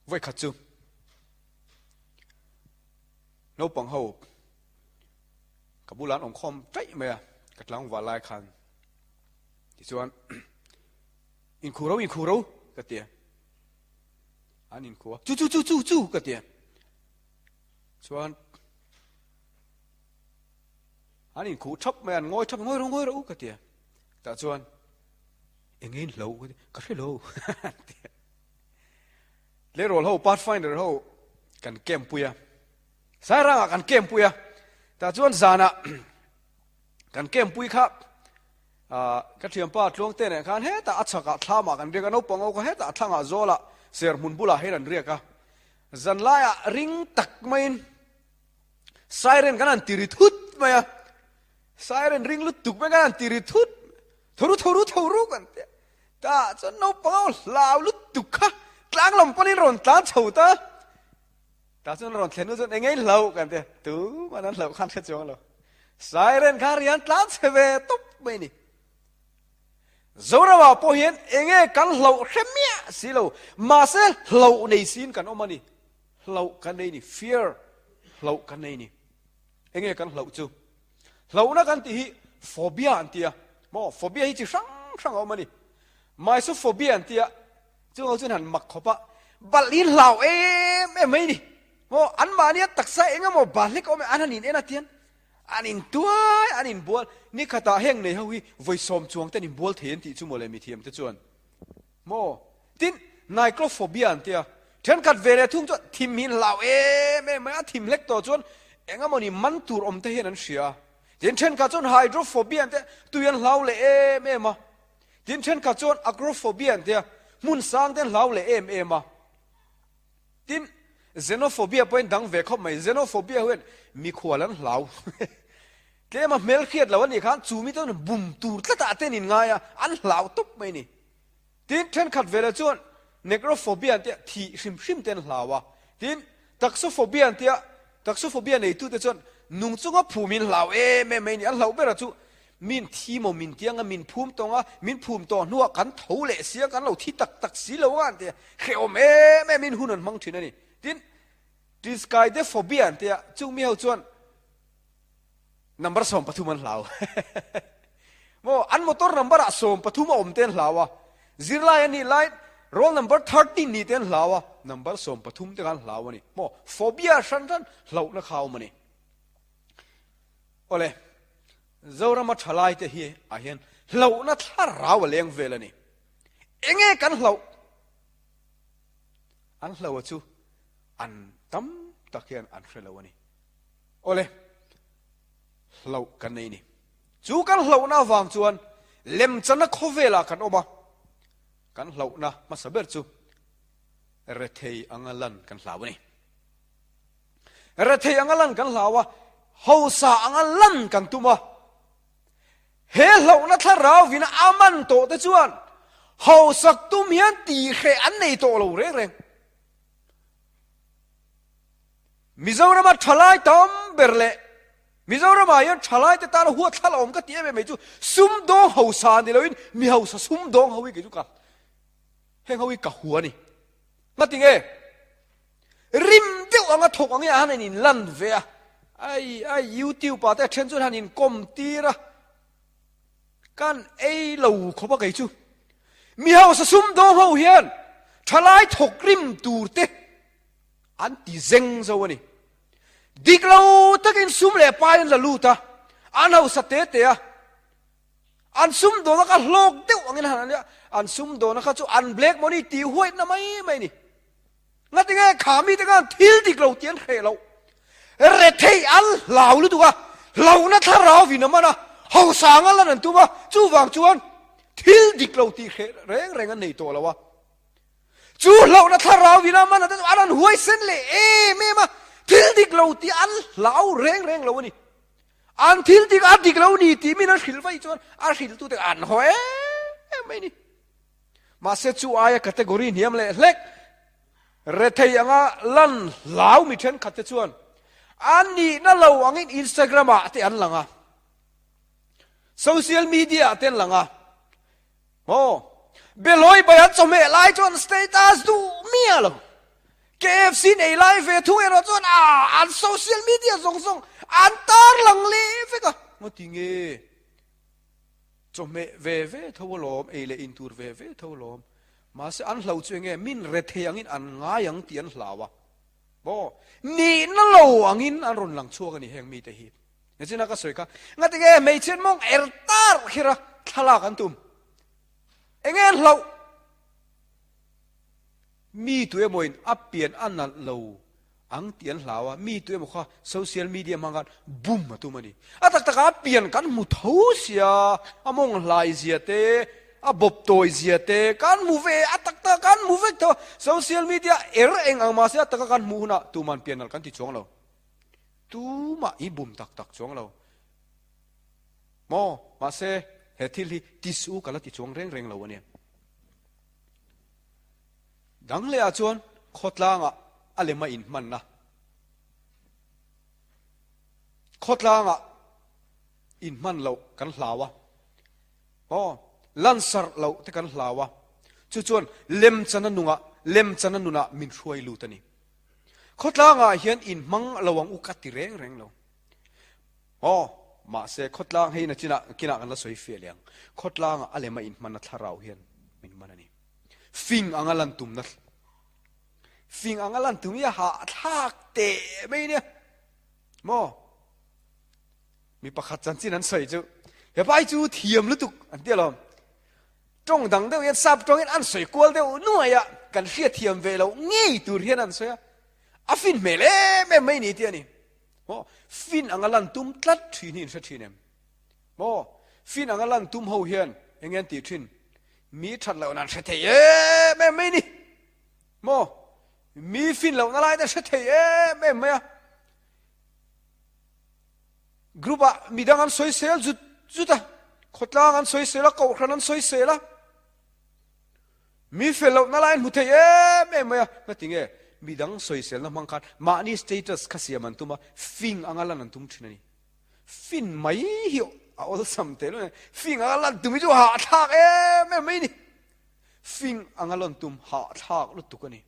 ไว้ขัดจุโนปังเฮากับบุรันองคอมใจไหมอะกัดหลังวาลายคันที่ส่วนอินคูเรากระเตียอันอินคูจูกระเตียส่วนอันอินคูทับแมนงอยเรากระเตียแต่ส่วนเองเราก็ใช่เราเลี้ยงเราพาร์ทไฟเดอร์เรากันเกมปุยสายร่างกันเกมปุยแต่ส่วนซานะกันเกมปุยครับกระเทียมป้าทวงเต้นกันเฮ้แต่อัศกะท่ามากันเรียกกันเอาปองเอาก็เฮ้แต่อัศกะโจละเสียมุนบุลาเฮรันเรียกกันจันไล่ริงตักไม่ไซเรนกันอันติริทุดไหมไซเรนริงลุตุกไม่กันอันติริทุดทารุกันแต่จนเอาปองเอาลาวลุตุกค่ะกลางลมปนิรอนตาเฉาตาแต่จนรอนเขียนจนเองไงเหล่ากันเถอะตู้มันนั้นเหล่าขันเขจงเราสายเรนคาริยันตาเฉเวตุบไม่นี่โจรว่าพอเห็นเองไงกันเหล่าเขมียสิเรามาเสเหล่าในซีนกันออกมานี่เหล่ากันในนี่ fear เหล่ากันในนี่เองไงกันเหล่าจูเหล่านักกันที่ phobia อันที่มอ phobia ที่ช่างออกมานี่ไม่สุ phobia อันที่จู่เอาจนหันมักขบะบัลลินเหล่าไม่นี่โมอันมาเนี่ยตักใส่เองก็โมบัลลิกเอาไม่อันนี้นะเทียนอันนี้ตัวอันนี้บัวนี่ขตาแห้งในเฮาวิไว้สมจวงแต่นี่บัวเทียนที่จู่โมเลยมีเทียมแต่จวนโมตินนายกรฟโฟเบียนเตียเทียนกัดเวรทุ่งจวนทิมหินเหล่าไม่ทิมเล็กตัวจวนเองก็โมนี่มันตูรอมเทียนนั่นเสียเทียนเช่นกัดจวนไฮโดรโฟเบียนเตียตัวยันเหล่าเลยไม่มาเทียนเช่นกัดจวนอะโกรโฟเบียนเตียมุนสร้างเต้นเหล่าเลยมาทินxenophobia เป็นดังเวกเขาไม่ xenophobia เว้นมีขวาลันเหล่าเกี่ยมาเมลเครียดแล้วนี่ครับจูมิต้นบุ่มตูดตะเต้นนินไงอันเหล่าตุ๊บไม่นี่ทินเช่นขัดเวลาจวน necrophobia เตี้ยที่ชิมเต้นเหล่าวะทิน taxophobia เตี้ย taxophobia ในตู้เตี้ยจวนนุ่งจุงก็ผูมินเหล่าไม่นี่อันเหล่าเบลาจูมินทีโมมินเตียงมินภูมิตรงมินภูมิตัวนัวกันเท่าเละเสียกันเราที่ตักสีเหล่าอันเตี้ยเขียวไม่มินหุ่นมังชินนี่ทินดิสกายเดฟโฟเบียนเตียจุงมีเอาจวนนัมเบอร์สองปฐุมันเหล่าโมอันมอเตอร์นัมเบอร์สองปฐุมอมเต้นเหล่าวะซีไลน์นี่ไลน์โรลนัมเบอร์13นี่เต้นเหล่าวะนัมเบอร์สองปฐุมเต้นเหล่าวะนี่โมโฟเบียชันเหล่านักข่าวมันนี่โอเลเจ้าเรามาทลายเตะเฮียอาเฮียนเหล่านักท่าราวเลี้ยงเวลนี่เอ็งกันเหล่าอันเหล่าจูอันตั้มตะเคียนอันเฟลวันนี้โอเลเหล่ากันนี่จูกันเหล่าหน้าวังจวนเล็มจันนักโคเวลากันออกมากันเหล่าหน้ามาสเบิดจูเรเทยอังลันกันเหล่าวันนี้เรเทยอังลันกันเหล่าวะเฮาสาอังลันกันตุมาเฮเหล่าหน้าท่าราวินาอามันโตแต่จวนเฮาสักตุมเฮียนตีเขอันในโตเราเร่งมิโซรามาทลายตอมเบรเล่มิโซรามายันทลายแต่ตาหัวทลายอมก็เตี้ยไม่จูซุ่มดองเฮาซานดิลวินมีเฮาซาซุ่มดองเฮาวิกจูกันเฮงเฮาวิกะหัวนี่มาติงริมเดียวอังกถกอังอันนี้ลันเวียไอ้ยูทิวป่าแต่เชนจุนฮันินกอมตีระกันเหล่าเขาบอกไงจูมีเฮาซาซุ่มดองเฮาเฮียนทลายถกริมตูเตอันที่เซงซะวะนี่ดิกเราตะกินซุ่มเล่ปายันละลูตาอันเอาสเตเตะ อันซุ่มโดนก็โลกเดียวอันนี้เนี่ยอันซุ่มโดนนะครับจู่อันเบลกมันนี่ตีห้วยนะไม่นี่งั้นยังไงขามีแต่การทิลติกเราเตียนเขเราเรทให้อันเหล่าหรือตัวเหล่านั้นถ้าเราวินามันนะเขาสั่งอะไรนั่นตัวมาจู่วางจวนทิลติกเราตีเขแรงอันนี้ตัวแล้ววะจู่เหล่านั้นถ้าเราวินามันนะแต่อันนั้นห้วยเส้นเลยไม่มาทิลติกเราตีอันเหล่าแรงเราวะนี่อันทิลติกอันติกเรานี่ตีไม่น่าหิลไฟจวนอันหิลตัวแต่อันห้วยไม่นี่มาเสจู่อายะคัตเตอรีนี้มันเล็กเรทยังอ่ะลั่นเหล่ามิเชนคัตเตจวนอันนี้นั่นเราอังอินสตาแกรมอะที่อันหลังอ่ะโซเชียลมีเดียที่อันหลังอ่ะโอ้เบลอยไปอันสมัยไลฟ์จวนสเตตัสดูเมียหรอKFC ในไลฟ์เฟซทุกอย่างจวนอันโซเชียลมีเดียส่งอันตารหลังเลยเฟกะมาทิ้งจอมเวทวลมเลอินทูร์เวทวลมมาเสอันเราจวงมินเรทยังอินอันง่ายยังเตียนหลาวะบ่นี่นั่นเราอังอินอันรุนหลังชั่วกันนี่แห่งมีแต่หิบนี่สินักก็สวยกันงั้นแต่แกไม่เช่นมองตาร์ฮิระทลากันตุมเองเรามีตัวมวยอัปเปลี่ยนอันนั้นเราอังเตียนหลาวะมีตัวมันข้าโซเชียลมีเดียมันกันบุ้มมาตัวมันนี่ตักเปลี่ยนกันมุทูเสียมองลายเสียเตบบตัวเสียเตกันมูเวตักกันมูเวตัวโซเชียลมีเดียเองอังมาเสียตักกันมูนะตัวมันเปลี่ยนกันที่ช่วงเราตัวมาอีบุ้มตักช่วงเราโมมาเสเหตุที่ติสูกันแล้วที่ช่วงเร่งเราเนี่ยดังเลยอาจวนโคตรล่างอะไรมาอินมันนะโคตรล่างอินมันเรากันหลาวะโอ้ลันสร์เราที่กันหลาวะจวนเล็มจันนุงเล็มจันนุนะมินช่วยลูตันี่โคตรล่างเฮียนอินมังระวังอุกัติเร่งเราโอ้มาเสโคตรล่างให้นะจีน่ะกินกันละสวยเฟียเลียงโคตรล่างอะไรมาอินมันนัทเราเฮียนมินมันนี่ฟิงอังลันตุมนัทฟิงอังลันตุมยาหาทักเตะไม่เนี่ยโมมีประคัดจันจีนั้นใส่จูเฮ้ยไปจูเทียมหรือตุกอันเดียวเราจงดังเดียวยันซับจงยันอันใส่กวลเดียวนัว呀กันเสียเทียมเวลางี้ตัวเรียนอันใส่อะฟินเมเล่ไม่นี่เดียนี่โมฟินอังลันตุมตัดทีนี่สักทีเนี่ยโมฟินอังลันตุมเฮาเฮียนยังไงตีทินมีชัดเหล่านั้นเสถียไม่นี่โมมีฟินเหล่านั้นอะไรแต่เสถียไม่กรุ๊ปมีดังอันสวยเสียจุดขดลางอันสวยเสียละเกาครันอันสวยเสียละมีฟินเหล่านั้นอะไรมุทัยไม่ก็ติงมีดังสวยเสียละมังคัดมานี่สเตตัสข้าเสียมันตุมาฟินอังลันอันตุมชินนี่ฟินไม่หิวเอาสัมเตลเลยฟิงอังลันตุมจู่หาทากไม่นี่ฟิงอังลันตุมหาทากลุตุกันนี่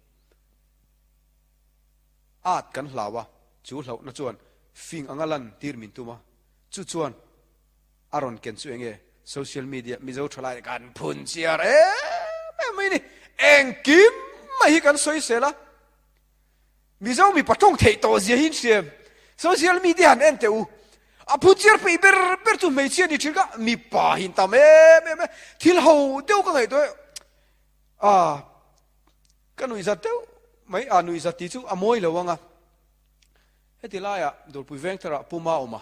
อาจกันหลาวะจู่เหล่านั่นจวนฟิงอังลันตีร์มินตุมาจู่จวนอารอนเกนจู่เองโซเชียลมีเดียมิจฉาทลายกันพุ่นเสียไม่นี่เองกิมไม่ให้กันสวยเสียละมิจฉามีปัจจุบันเทโตเสียหินเสียโซเชียลมีเดียเอ็นเตอูอาพูดเจอไปเบอร์ตุไม่เชื่อดิฉันก็มีป่าหินตามไม่ที่เราเดียวกันไงตัวก็หนุ่ยสัตว์เดียวไม่หนุ่ยสัตว์ที่จู่มวยเลยวะงะเฮ้ยที่ไรโดนผู้เวงทาร์ปูมาออกมา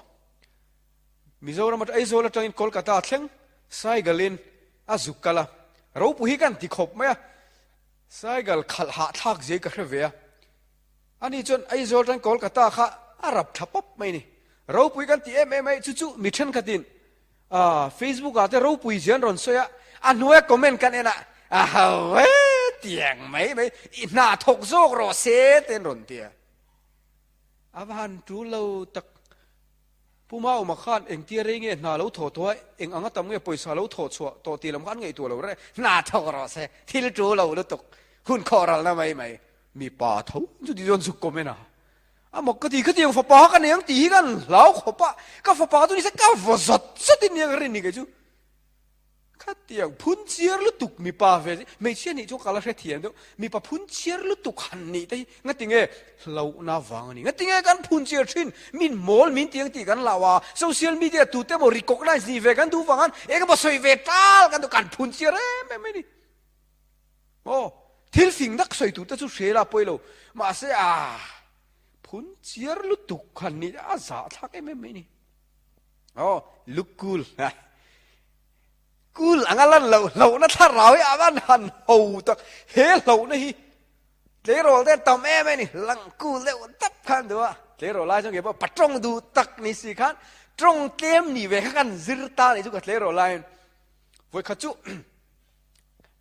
มิโซรามัดไอโซลาจังอินโคลกัตตาเชงไซกัลินจุกกะละเราผู้ฮิกันที่ขบไหมไซกัลขัดหาทักเจกันเวียอันนี้จนไอโซลจังโคลกัตตาข้าอารับทับปั๊บไม่นี่เราปุยกันที่ไม่จู่มิชันกันดินFacebook อาจจะเราปุยเสียนรอนสวยอันนู้นคอมเมนต์กันเองนะเว้ยเตียงไม่น่าทกโซกรอเสียเต็นรอนเตียบ้านจูเราตักผู้มาออกมาขันเองที่เรื่องเงี้ยน่าเราถอดตัวเองอังตั้มเงี้ยปล่อยสาเราถอดชัวตัวตีลำขันไงตัวเราเลยน่าทกรอเสียที่เราจูเราตกหุ่นคอเราแล้วไม่มีป่าทุ่งจุดที่โดนสุกคอมเมนต์มกติยังฟ้าป่ากันยังตีกันแล้วขบปะก็ฟ้าป่าตัวนี้สักก็ฟ้าสัตว์นี่กันเรื่องนี้กันจู ข้าเตียงพุนเชียร์ลุตุกมีป่าเวไม่เชื่อนี่จงกาลาเทียนดูมีป่าพุนเชียร์ลุตุกหันนี่แต่งั้นติงเอเราหน้าวังนี่งั้นติงเอกันพุนเชียร์ชินมินโมลมินเตียงตีกันลาวาโซเชียลมีเดียตูเตโมริโกกไนซีเวกันดูวังกันเองก็มาสวยเวทัลกันดูกันพุนเชียร์ไม่นี่โอ้ทิลฟิงนักสวยตูเตจุเชลาไปโลมาเสียพุนเชียร์ลุตุกหันนี่อาซาทักไม่นี่โอ้ลุกกูลกูหลังอะไรเรานั่นถ้าเราไอ้บ้านหันหูตักเฮ้เรานี่เจ้าเราได้ตอมแม่นี่หลังกูเลี้ยวตับขันด้วยเจ้าเราไล่จังเก็บว่าปัดตรงดูตักนี่สิขันตรงเกมนี่เวกันซิรตานี่จุกเจ้าเราไล่ไว้ขจุ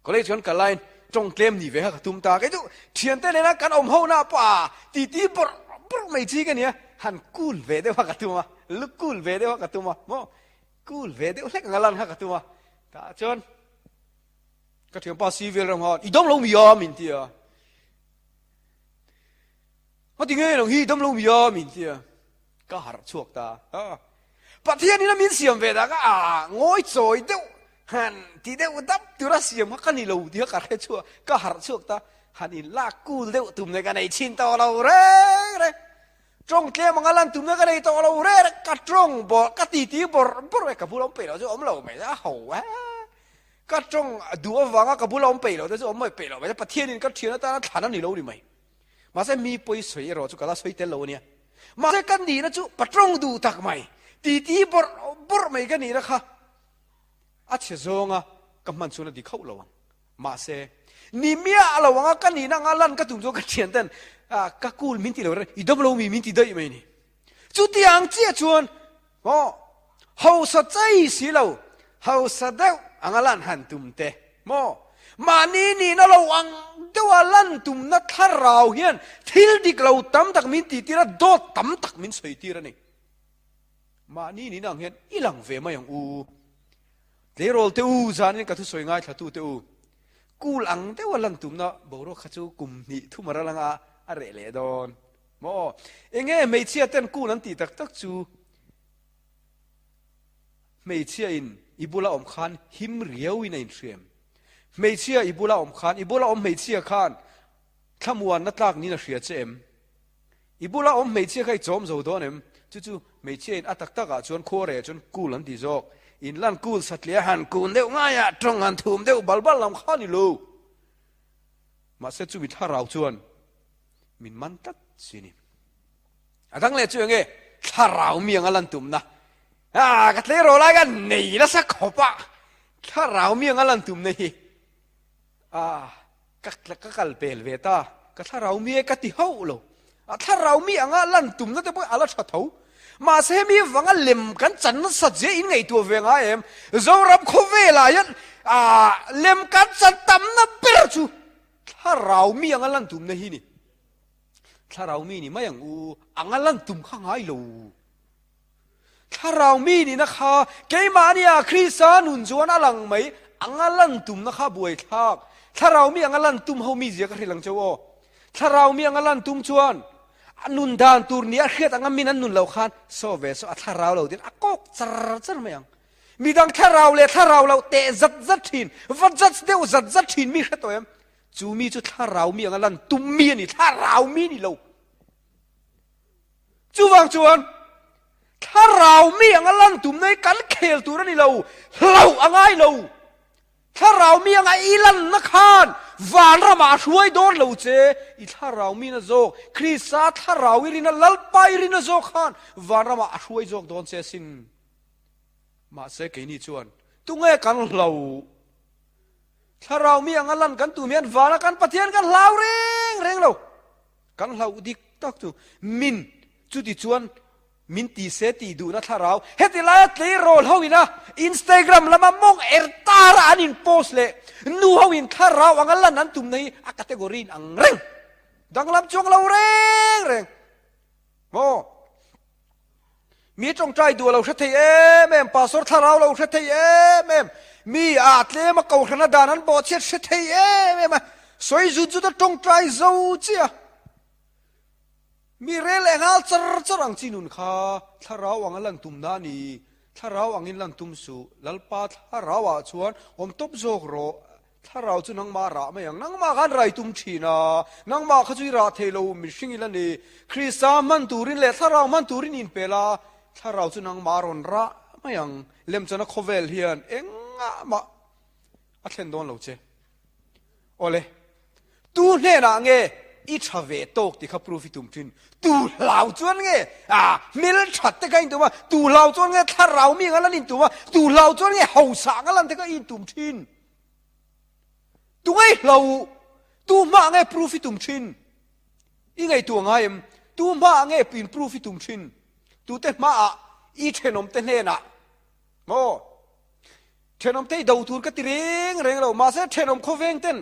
ก็เลยชวนกันไล่ตรงเกมนี่เวกันตุ้มตาแกจุเทียนเต้นเลยนะกันอมหูหน้าป่าตีปรไม่จีกันเนี่ยหันกูเวเดียวกันตุ้มลุกกูเวเดียวกันตุ้มโมกูเวเดียวเล็กงาลันกันตุ้มตาจนก็ถึงป้าซีเวลรำหออีดมลงมียามินเตียว่าที่ไงลงฮีดมลงมียามินเตียก็หาชวกตาประเทศนี้นะมินเสียมเวดาก็งอยโจยเดียวหันที่เดียวดับตัวเสียมฮักนี่เราเดียวกันแค่ชั่วก็หาชวกตาหันอินลากกูเดียวตุ่มในกันในชินต่อเราเร่ตรงเกมังลันตุ่มในกันในต่อเราเร่ก็ตรงบ่ก็ตีบ่บ่ไอ้กับผู้ล้มเปล่าจะอมเราไม่ได้หัวก็จงดูว่าว่ากับบุรุษไปแล้วแต่จะอมไม่ไปแล้วไม่ใช่ประเทศนี้ก็เทียนแต่ละฐานนั่นนี่รู้หรือไม่มาใช่มีปุยสวยรอจุกละสวยเตลโลเนี่ยมาใช่กันนี่นะจุปะจงดูตักไม่ตีบดไม่กันนี่นะคะอาเชจงอ่ะกับมันสุนัขที่เข้าระวังมาใช่นี่เมียระวังกันนี่นั่งลันก็ตุ้งโจกันเทียนเต้นก็กูมินตีเราเลยอีดับเรามีมินตีได้ไหมนี่จุดที่อังเจียชวนโอ้เขาสัจใจสิเราเขาสัจเดอังลันหันตุมเตโมมานี่นะเราอังเดวลันตุมนัทเราเฮียนทิลดิกเราตั้มตักมินตีตีระโดดตั้มตักมินสวยตีระนี่มานี่นังเฮียนอีหลังเวมาอย่างอูเดโรลเตอูจานี่ก็ทุสวยง่ายถ้าตูเตอูกูหลังเดวลันตุมนะบอกเราข้าจูกุมนี่ทุมาระลังอะไรเลดอนโมเองไม่เชื่อเต้นกูนั่นตีตักจูไม่เชื่ออินอิบุลาอมขานหิมเรียวอินเชียมไม่เชื่ออิบุลาอมขานอิบุลาอมไม่เชื่อขานขมวนนัดลากนี่นะเสียเจมอิบุลาอมไม่เชื่อใครจอมโจดอนเอ็มจู่ไม่เชื่ออินอัตตักจนโคเรจนกูลันติจอกอินลันกูสัตเลียหันกูเดียวง่ายตรงหันทุ่มเดียวบัลลำขานนี่ลูมาเสร็จจู่มิท่าเราชวนมินมันตัดสินี่ตั้งเลยจู่ยังไงท่าเราเมียงลันตุมนะก็เลยรอแล้วกันนี่ละสักขบะถ้าเราเมียงลันตุมนี่ก็กัลเปลเวตาก็ถ้าเราเมียก็ติเฮาโลถ้าเราเมียงลันตุมนั่นจะไปอะไรชัดเท่ามาเสมีฟังเล่มกันจันทร์สัจเจอินไงตัวเวงไอเอ็มจะรับขเวลายันเล่มกันจันทร์ตั้มนั่นเปิดจูถ้าเราเมียงลันตุมนี่ถ้าเรามีนี่ไม่อย่างอังลันตุมข้างไงโลถ้าเรามีนี่นะคะเกมาเนี่ยคริสตานุนจวนอลังไหมอังลันตุมนะคะบวยทักถ้าเรามีอังลันตุมเขามีเสียกันที่หลังเจ้าถ้าเรามีอังลันตุมจวนนุนดานตูร์นี้เครียดอังมีนั้นนุนเราขันโซเวสถ้าเราเดี๋ยวก็จัดไม่ยังมีดังถ้าเราเลยถ้าเราเตะจัดทินวัดจัดเดียวจัดทินมีแค่ตัวเองจูมีจุดถ้าเรามีอังลันตุมมีนี่ถ้าเรามีนี่เราจูวังจวนถ้าเรามีอังลันตุ่มในกันเคลตัวนี่เราอังไงเราถ้าเรามีอังไงอีลันนักขานวานเรามาช่วยโดนเราเจอีถ้าเรามีนะโจคริสต์ถ้าเราวิรินะลัลไปรินะโจขานวานเรามาช่วยโจโดนเจสินมาเสกนี่ชวนตุงเอกันเราถ้าเรามีอังลันกันตุ่มยันวานกันปะเทียนกันเราเร่งเรากันเราดิกตักตุมินจุดที่ชวนมินตีเสตีดูนะถ้าเราเฮติลายตีโรลเฮาวินะอินสตาแกรมละมามองตารานินโพสเลยนูเฮาวินถ้าเราอังลันนั้นตุ่มในคัตเกอรีอังเร่งดังลำจงเราเร่งโอ้มีจงใจดูเราเสถียแม่ปาสอร์ถ้าเราเสถียแม่มีอาตเลมาเก่าขนาดนั้นบอดเสถียแม่สวยจุดจงใจเจ้าเจ้ามีเรื่องอะไรจรังจีนุนข้าถ้าเราวังลันตุ่มด้านี ถ้าเราอังอินลันตุมสูลัลปาถ้าเราชวนตบโจกโรถ้าเราจะนั่งมาระไม่ยังนั่งมากันไรตุมชีนานั่งมาขจุยระเทโลมิชิงอิลันนี่คริสต์มันตูรินเล่ถ้าเรามันตูรินอินเปล่าถ้าเราจะนั่งมารอนระไม่ยังเล่มจะนักโคเวลเฮียนเอ็งมาอัดเล่นโดนเราเจโอเลตูเนี่ยนะเงอีชาเวโตกที่เขาพรูฟิตุมชินตูเหล่าจวนเงมิลชัดแต่ก็อินตัวว่าตูเหล่าจวนเงถ้าเรามีกันแล้วอินตัวว่าตูเหล่าจวนเงเฮาสังกันแล้วแต่ก็อินตุมชินตัวไงเราตัวมาไงพรูฟิตุมชินอีไงตัวไงตัวมาไงเป็นพรูฟิตุมชินตัวเต็มมาอีเทนอมเตเนน่ะโอ้เทนอมเตดาวตูร์ก็ตีเร่งเรามาเสเทนอมโคเวงเต้น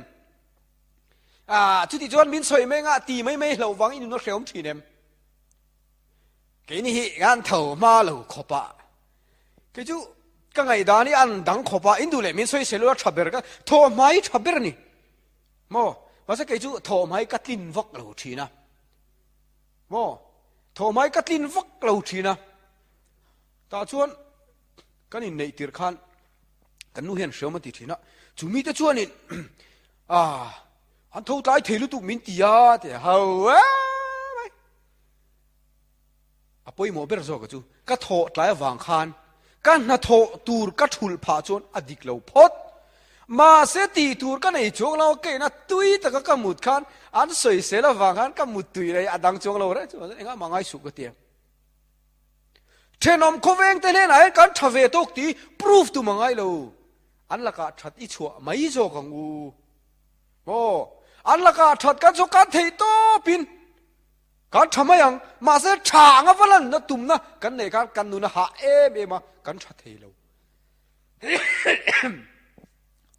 ชุดที่จวนมินสวยไม่งะตีไม่เราวังอินโนเชียมทีเนมแกนี่งานเถ่ามาเราขบะแกจูก็ไงดานี่อันดังขบะอินดูเลยมินสวยเสลูชับเบอร์ก็โทไม่ชับเบอร์นี่โม่ว่าสักแกจูโทไม่กัดลินวักเราทีนะโม่โทไม่กัดลินวักเราทีนะตาชวนก็นี่ในตีร์ขันกันนู่เห็นเสียวมันติดทีนะจูมีแต่ชวนนี่อันเท่าใจเทลุตุมินตียาเดี๋ยวเฮ้ยอ่ะพอยหมอเบอร์โซก็จูก็โทษหลายวางคานกันน่ะโทษตูร์ก็ทุลผาจนอดีกเราพดมาเสตีตูร์ก็ในจงเราเกน่ะตุยแต่ก็กำมุดคานอันสวยเสียแล้ววางคานกำมุดตุยเลยอดังจงเราเลยจูเอ็งก็มังไงสุกเตียเทนอมโคเวงเตเนไหนกันทเวตกตีพรูฟตุมังไงเราอันละก็ชัดอีชัวไม่โจกังอูโอ้อันละก็ชัดกันโจกันเทโตปินกันทำไมยังมาเสียช่างอ่ะฝรั่งนะตุ่มนะกันเนี่ยกันนู่นนะหาเอมากันชัดเทเรา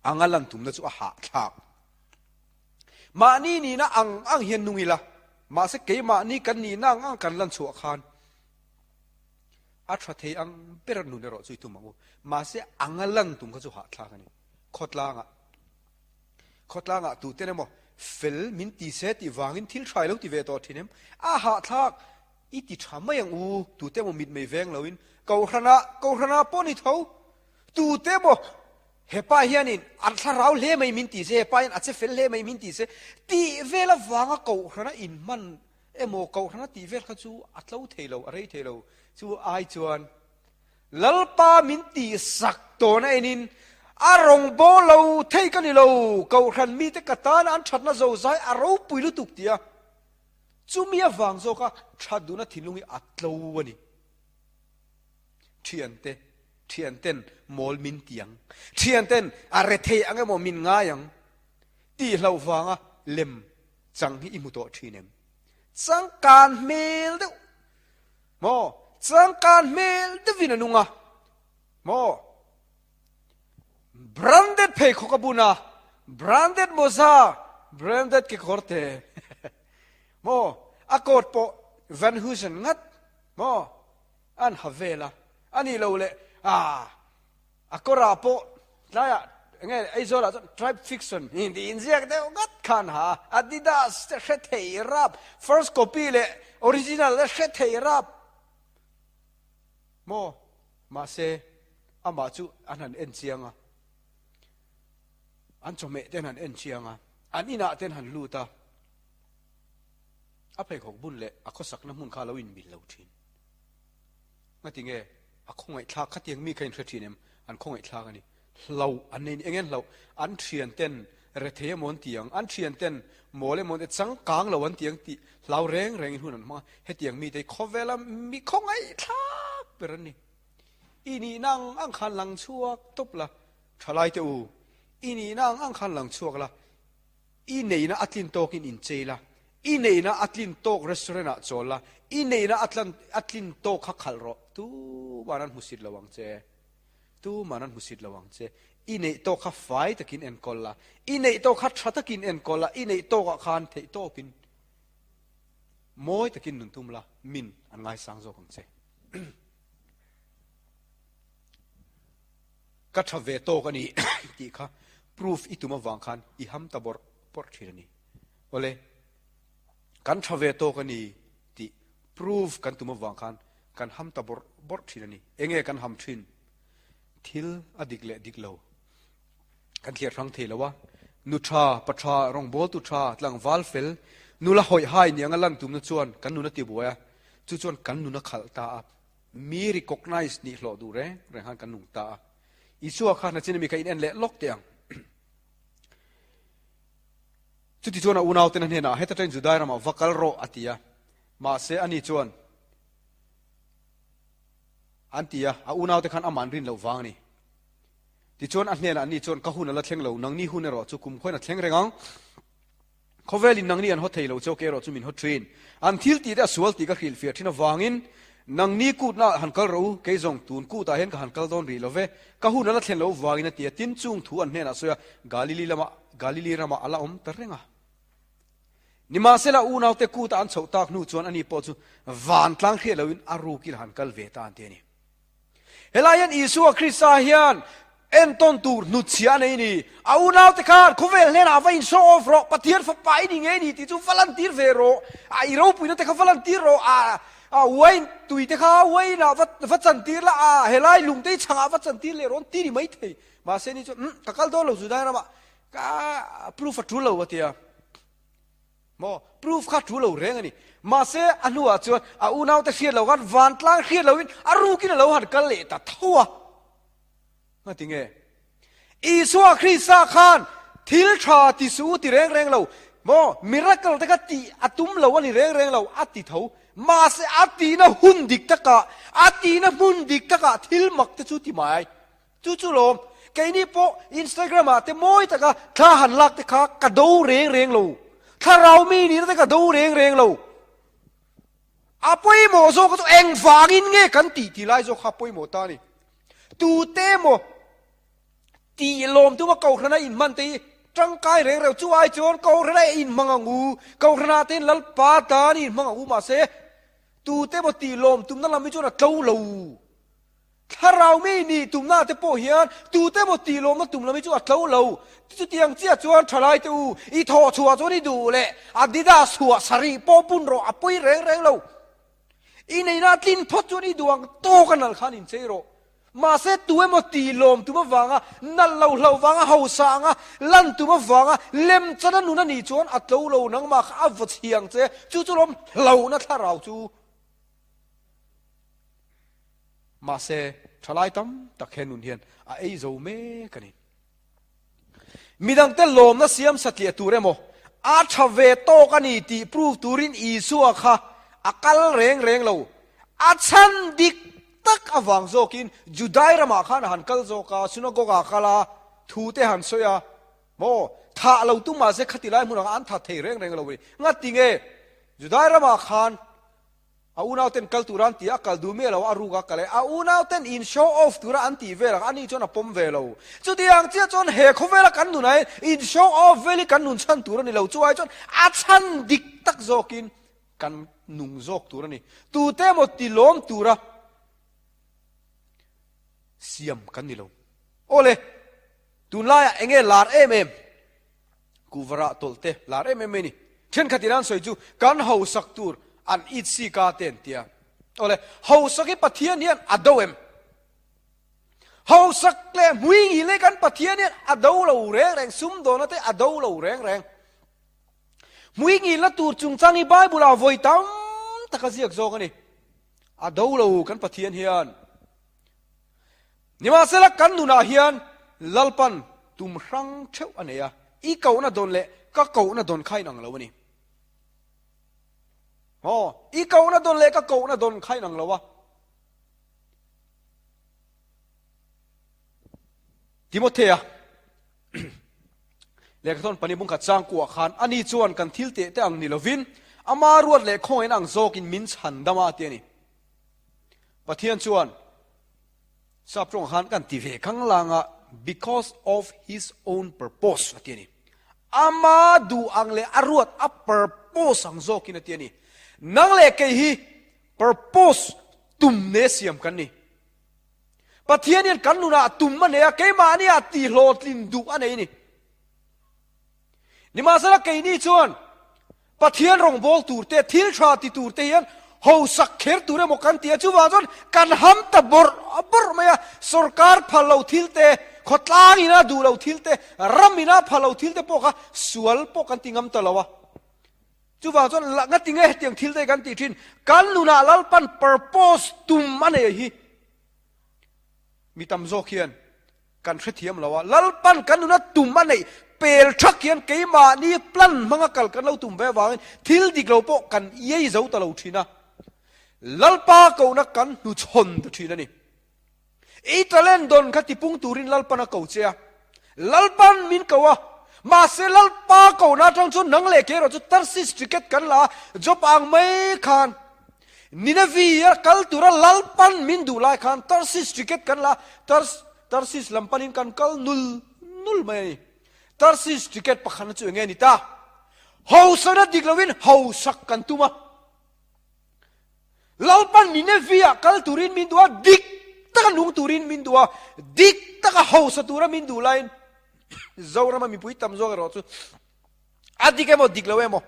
อังลันตุ่มนะจู่หาฉากมานี่นะอังเฮียนนุ่งอีละมาเสียเกมานี่กันนี่นั่งอังกันลันชัวคานอัศเทอังเปรนุนเรอจุยตุมังมาเสอังลังตุมก็จะหาทางนี้ขดลางอ่ะตูเตนมอฟิลมินตีเซติวางินทิลทรายลูกตีเวตอทีเนมหาทางอีติทำไม่ยังตูเตมอมิดไม่แวงเราอินเกาขนาปนิเท่าตูเตมอเฮปาเฮียนินอันทาเราเล่ไม่มินตีเซเฮปายันอัจเซฟิลเล่ไม่มินตีเซตีเวลวางเกาขนาอินมันโมเกาขนาตีเวลเขาจูอัตเลาเทโลอะไรเทโลจูไอจวนลัลปามินตีสักตัวนั่นเองอารมณ์โบเราเทกันนี่เราเกาขันมีแต่กตานอันชัดน่าโจใจอารมณ์ปุยลุตุกเตียจูมีฟังโจก็ชัดดูนะทิ้งลงอีอัตเลวนี่เทียนเต้นมอลมินตียังเทียนเต้นอะไรเทอังเงมอมินง่ายังตีเราฟังอ่ะเล็มจังที่อิมุโตทีเนมจังการเมลเดโมจังการเมลเดวินานุงะโมbranded pay kokabuna branded moza branded ke korte mo akot po van husen ngat mo an havela ani lo le akora po laya nge ai zola tribe fiction in the inziak de ngat khan ha adidas shetei rap first copy le original le shetei rap mo ma se ama chu anan en chiangaอันจมเมเต้นหันเอ็นเชียงอันนี้น่ะเต้นหันลูตาอภัยของบุญเละอโคสักน้ำมุนคาลวินบินเหล่าทินงั้นติงเอ๋อคงไอ้ทาขัดยังมีใครเททีเนมอันคงไอ้ทากันนี่เราอันนี้เองเราอันเชียนเต้นเรเทียมอนเตียงอันเชียนเต้นโมเลมอนเอ็ดสังกางเราวันเตียงตีเราแรงหุ่นนั่นมาให้เตียงมีแต่คอเวลามีคงไอ้ทาเป็นนี่อีนี่นั่งอังคันหลังชั่วตบละทลายเตอูอีนี่นั่งอังคันหลังชัวกละอีนี่นะอัตลินโตกินอินเจละอีนี่นะอัตลินโตรีสอร์ทโจละอีนี่นะอัตลินโตขักขัลโรตูมานันมุสิดระวังเจอีนี่โตขับไฟตะกินเอ็นกอลละอีนี่โตขัดชัดตะกินเอ็นกอลละอีนี่โตกขันเทโตกินมอยตะกินหนุนตุมละมินอันไงสังโจกังเจกัทเวโตกันนี่ที่ค่ะproof itu mawang khan I ham tabor por thirani ole kan thave to kani ti proof kan tu mawang khan กันห้ำตะบดทีนี่เองกันห้ำทินทิลอดิกเละดิกโลกันเทียรังเทแล้ววะนุชาปชารองโบตุชาหลังวาลเฟลนุละหอยหายเนี่ยงั้นลันตุมนชวนกันนุนติบัวชวนกันนุนขัลตามีริคอกไนส์นี่หลอดูเรงหันกันนุงตาอิชัวข้านั่นจะมีใครอินเอ็นเละล็อกเตียงจุดที่ชวนอุณาวเต็นเห็นนะให้ตัดใจจุดได้เรามาวักลโรอติยามาเสอันนี้ชวนอันติยาอุณาวเต็นขันอามันรินเหลวฟังนี่ที่ชวนอันนี้นะอันนี้ชวนก็หุ่นละเทงเหลวนังนี่หุ่นเราจุกุมค่อยนัดเทงเรงเขาเวลินนังนี่อันฮอตเทลเราเจ้าเกลเราจุมินฮอตทรีนอันทิลตีได้สวลตีก็ขิลเฟียที่น่าวังอินนังนี่กูน่าหันกัลรู้เกยจงตูนกูตาเห็นก็หันกัลโดนรีโลเวก็หุ่นละเทงเหลววังอินตีตินจุงทูอันนี้นะส่วนกาลิลีรามาอัลลอฮ์ตะเรงนิมาเซลาอูนาวเตกูตาอันโฉตากนูจวนอันนี้ปอจูวันตลังเขียลวินอารูกิลหันกัลเวตาอันเทนี่เฮลายันอิสุคริสซาฮิยันเอ็นต้นตูร์นุชยาในนี่อูนาวเตคาร์คูเวลเนี่ยนะว่าอินโซอฟโรปะเทียนฟ้าไปนี่ไงนี่ที่จูฟัลันตีร์เวโรอีโรปุยนั่นเตคาฟัลันตีร์โรเว้ยตุยเตคาเว้ยนะวัดจันตีร์ละเฮลายลุงเตช่างวัดจันตีร์เลรอนตีนี่ไม่เทมาเซนี่จูตะกัลโดเราสุดได้นะมาก็พรูฟทูเราวะเทียมอพรูฟข้าทูเราเร่งนี่มาเสอนุอาจวนอูนาวแต่เขียนเรากันวันตลางเขียนเราวินอารูกินเราหัดกันเละตัดทัวมาติงเออีสัวคริสซาคานทิลชาติสูติเร่งเรามอมิรักเราแต่ก็ตีอัตุมเราวันนี้เร่งเราอัติเท่ามาเสอัตินะหุ่นดิกตะกะอัตินะหุ่นดิกตะกะทิลมักตะจุติไม้จู่ๆลมแกนี่พออินสตาแกรมแต่มอยตะกะถ้าหันหลักตะกะกระโดดเร่งเราถ้าเรามีนี่เราก็ดูเร่งเราอาป่วยหมอโซก็ต้องเอ็งฝากินเงี้ยกันตีไล่โซขับป่วยหมอตานี่ตูเต้หมอตีลมตัวว่าเกาขนาดอินมันตีจังกายเร่งเราช่วยจนเกาขนาดอินมังงูเกาขนาดเต้นลัลปาตานี่มังงูมาเสตูเต้หมอตีลมตุ้มนั่นเราไม่ช่วยเจ้าเราถ้าเราไม่นี่ตุ่มหน้าเตโปเฮียนตูเตโมตีลมมาตุ่มเราไม่จู่อัดเท้าเราจุดยังเจ้าจวนทลายตูอีทอชัวจวนนี่ดูเลยอาดิดาสัวสรีปอปุ่นรออปุยเร่งเราอีในนาตินพอจวนนี่ดวงโตกันนั่นขันอินเซโรมาเสตัวโมตีลมตุ่มวังอ่ะนั่นเราวังอ่ะเฮาสังอ่ะลั่นตุ่มวังอ่ะเล็มจะนั่นนู่นนี่จวนอัดเท้าเรานังมาอัฟเชียงเจ้จู่ลมเรานะถ้าเราจู่มาเสทลายตั้มตะเขนุนเฮียนไอ้โจเมกันนี่มีดังเตลมนะเสียมสัตย์ตัวเรโมอาชเวโตกันนี่ตีพรูฟตูรินอีสัวค่ะอักลเร่งเราอาชันดิกตักอวังโจกินจุดได้ระมาขันหันกัลโจกาสุนโกกาคาลาทูเตหันโซยาโมถ้าเราตุ้มมาเสขัดติไลมุนอันทัดเทเร่งเราเว้ยงัดติงเอจุดได้ระมาขันอูนาวเต้นกัลตูรันตีอักกัลดูเมลาอารูกักเลยอูนาวเต้นอินโชว์ออฟตูรันตีเวลาอันนี้จนอปมเวลาจุดยังเจ้าจนเฮคเวลากันดูไหนอินโชว์ออฟเวลิกันนุนชันตูรันนี่เราช่วยจนอาชันดิกตักโจกินกันนุงโจกตูรันนี่ตูเตมติลมตูระเสียมกันนี่เราโอเลตูนลายเองลาร์เอ็มกูวระตลเตลาร์เอ็มนี่เช่นขัดที่นั่นสวยจูกันเฮาสักตูรอันอิดซีกาเตนเตียโอเลเฮาสักปะเทียนเนี่ยอัดดูเอ็มเฮาสักเล่มุยงี้เลยกันปะเทียนเนี่ยอัดดูเราแรงซุ่มโดนนะแต่อัดดูเราแรงมุยงี้ละตูจุงจังนี่ใบบุลาโวยตั้มตะกะเสียกโจกันนี่อัดดูเรากันปะเทียนเฮียนนี่มาเสละกันดูนาเฮียนลัลปันตุมรังเชวอันเนียอีเก่าน่ะโดนเละก็เก่าน่ะโดนไข่หนังเราวะนี่อีเก่าน่ะโดนเละก็เก่าน่ะโดนไข่หนังเราวะทิโมเธียเล็กต้นปนิบุงขัดจางกัวขานอันนี้จวนกันทิลเตะแต่อังนิลวินอามารวดเล็กคงเห็นอังโซกินมินชันดามาเตียนี่ปะเทียนจวนสับตรงขานกันที่เวข้างล่างอ่ะ because of his own purpose เตียนี่อามาดูอังเลอรวดอัป purpose อังโซกินเตียนี่นังเล็กฮี purpose ตุ่มเนเซียมกันนี่ปะเทียนเนี่ยกันนูนะตุ่มมันเนี่ยเกมาเนี่ยตีโหลดลินดูอันไหนนี่นี่มาสละเกนี่ชวนปะเทียนรองบอลตูร์เตทิลชาติตูร์เตียน how sakher ture mo kan tia chu wa jon kan ham ta bor maya sarkar phalo thilte khotlang ina du lo thilte ramina phalo thilte poka sual pokan tingam talawa chu wa jon nga tinge tiang thilte kan ti thin kan luna lalpan purpose tum mane hi mitam zo khian kan thriam lawa lalpan kan luna tum mane pel thak hian keima ni plan manga kal kan lo tum ve wangin thil dik lo po kan yei zo ta lo thina lalpa ko na kan nu chon tu thina ni e talen don khati pung turin lalpa na ko chia lalpan min kawa ma se lalpa ko na thang chu nang le ke ro chu tarsis ticket kan la job ang mai khan ninavi kal tura lalpan min du lai khan tarsis ticket kan la tarsis lampanin kan kal nul mai tarsis ticket pakhan chu nge ni ta how sana diklawin how sak kan tuma lalpan ninevia kal turin min dua dik taka nung turin min dua dik taka how sa tura min du lain zawra ma mi pui tam zo ro chu adike mo diklawe mo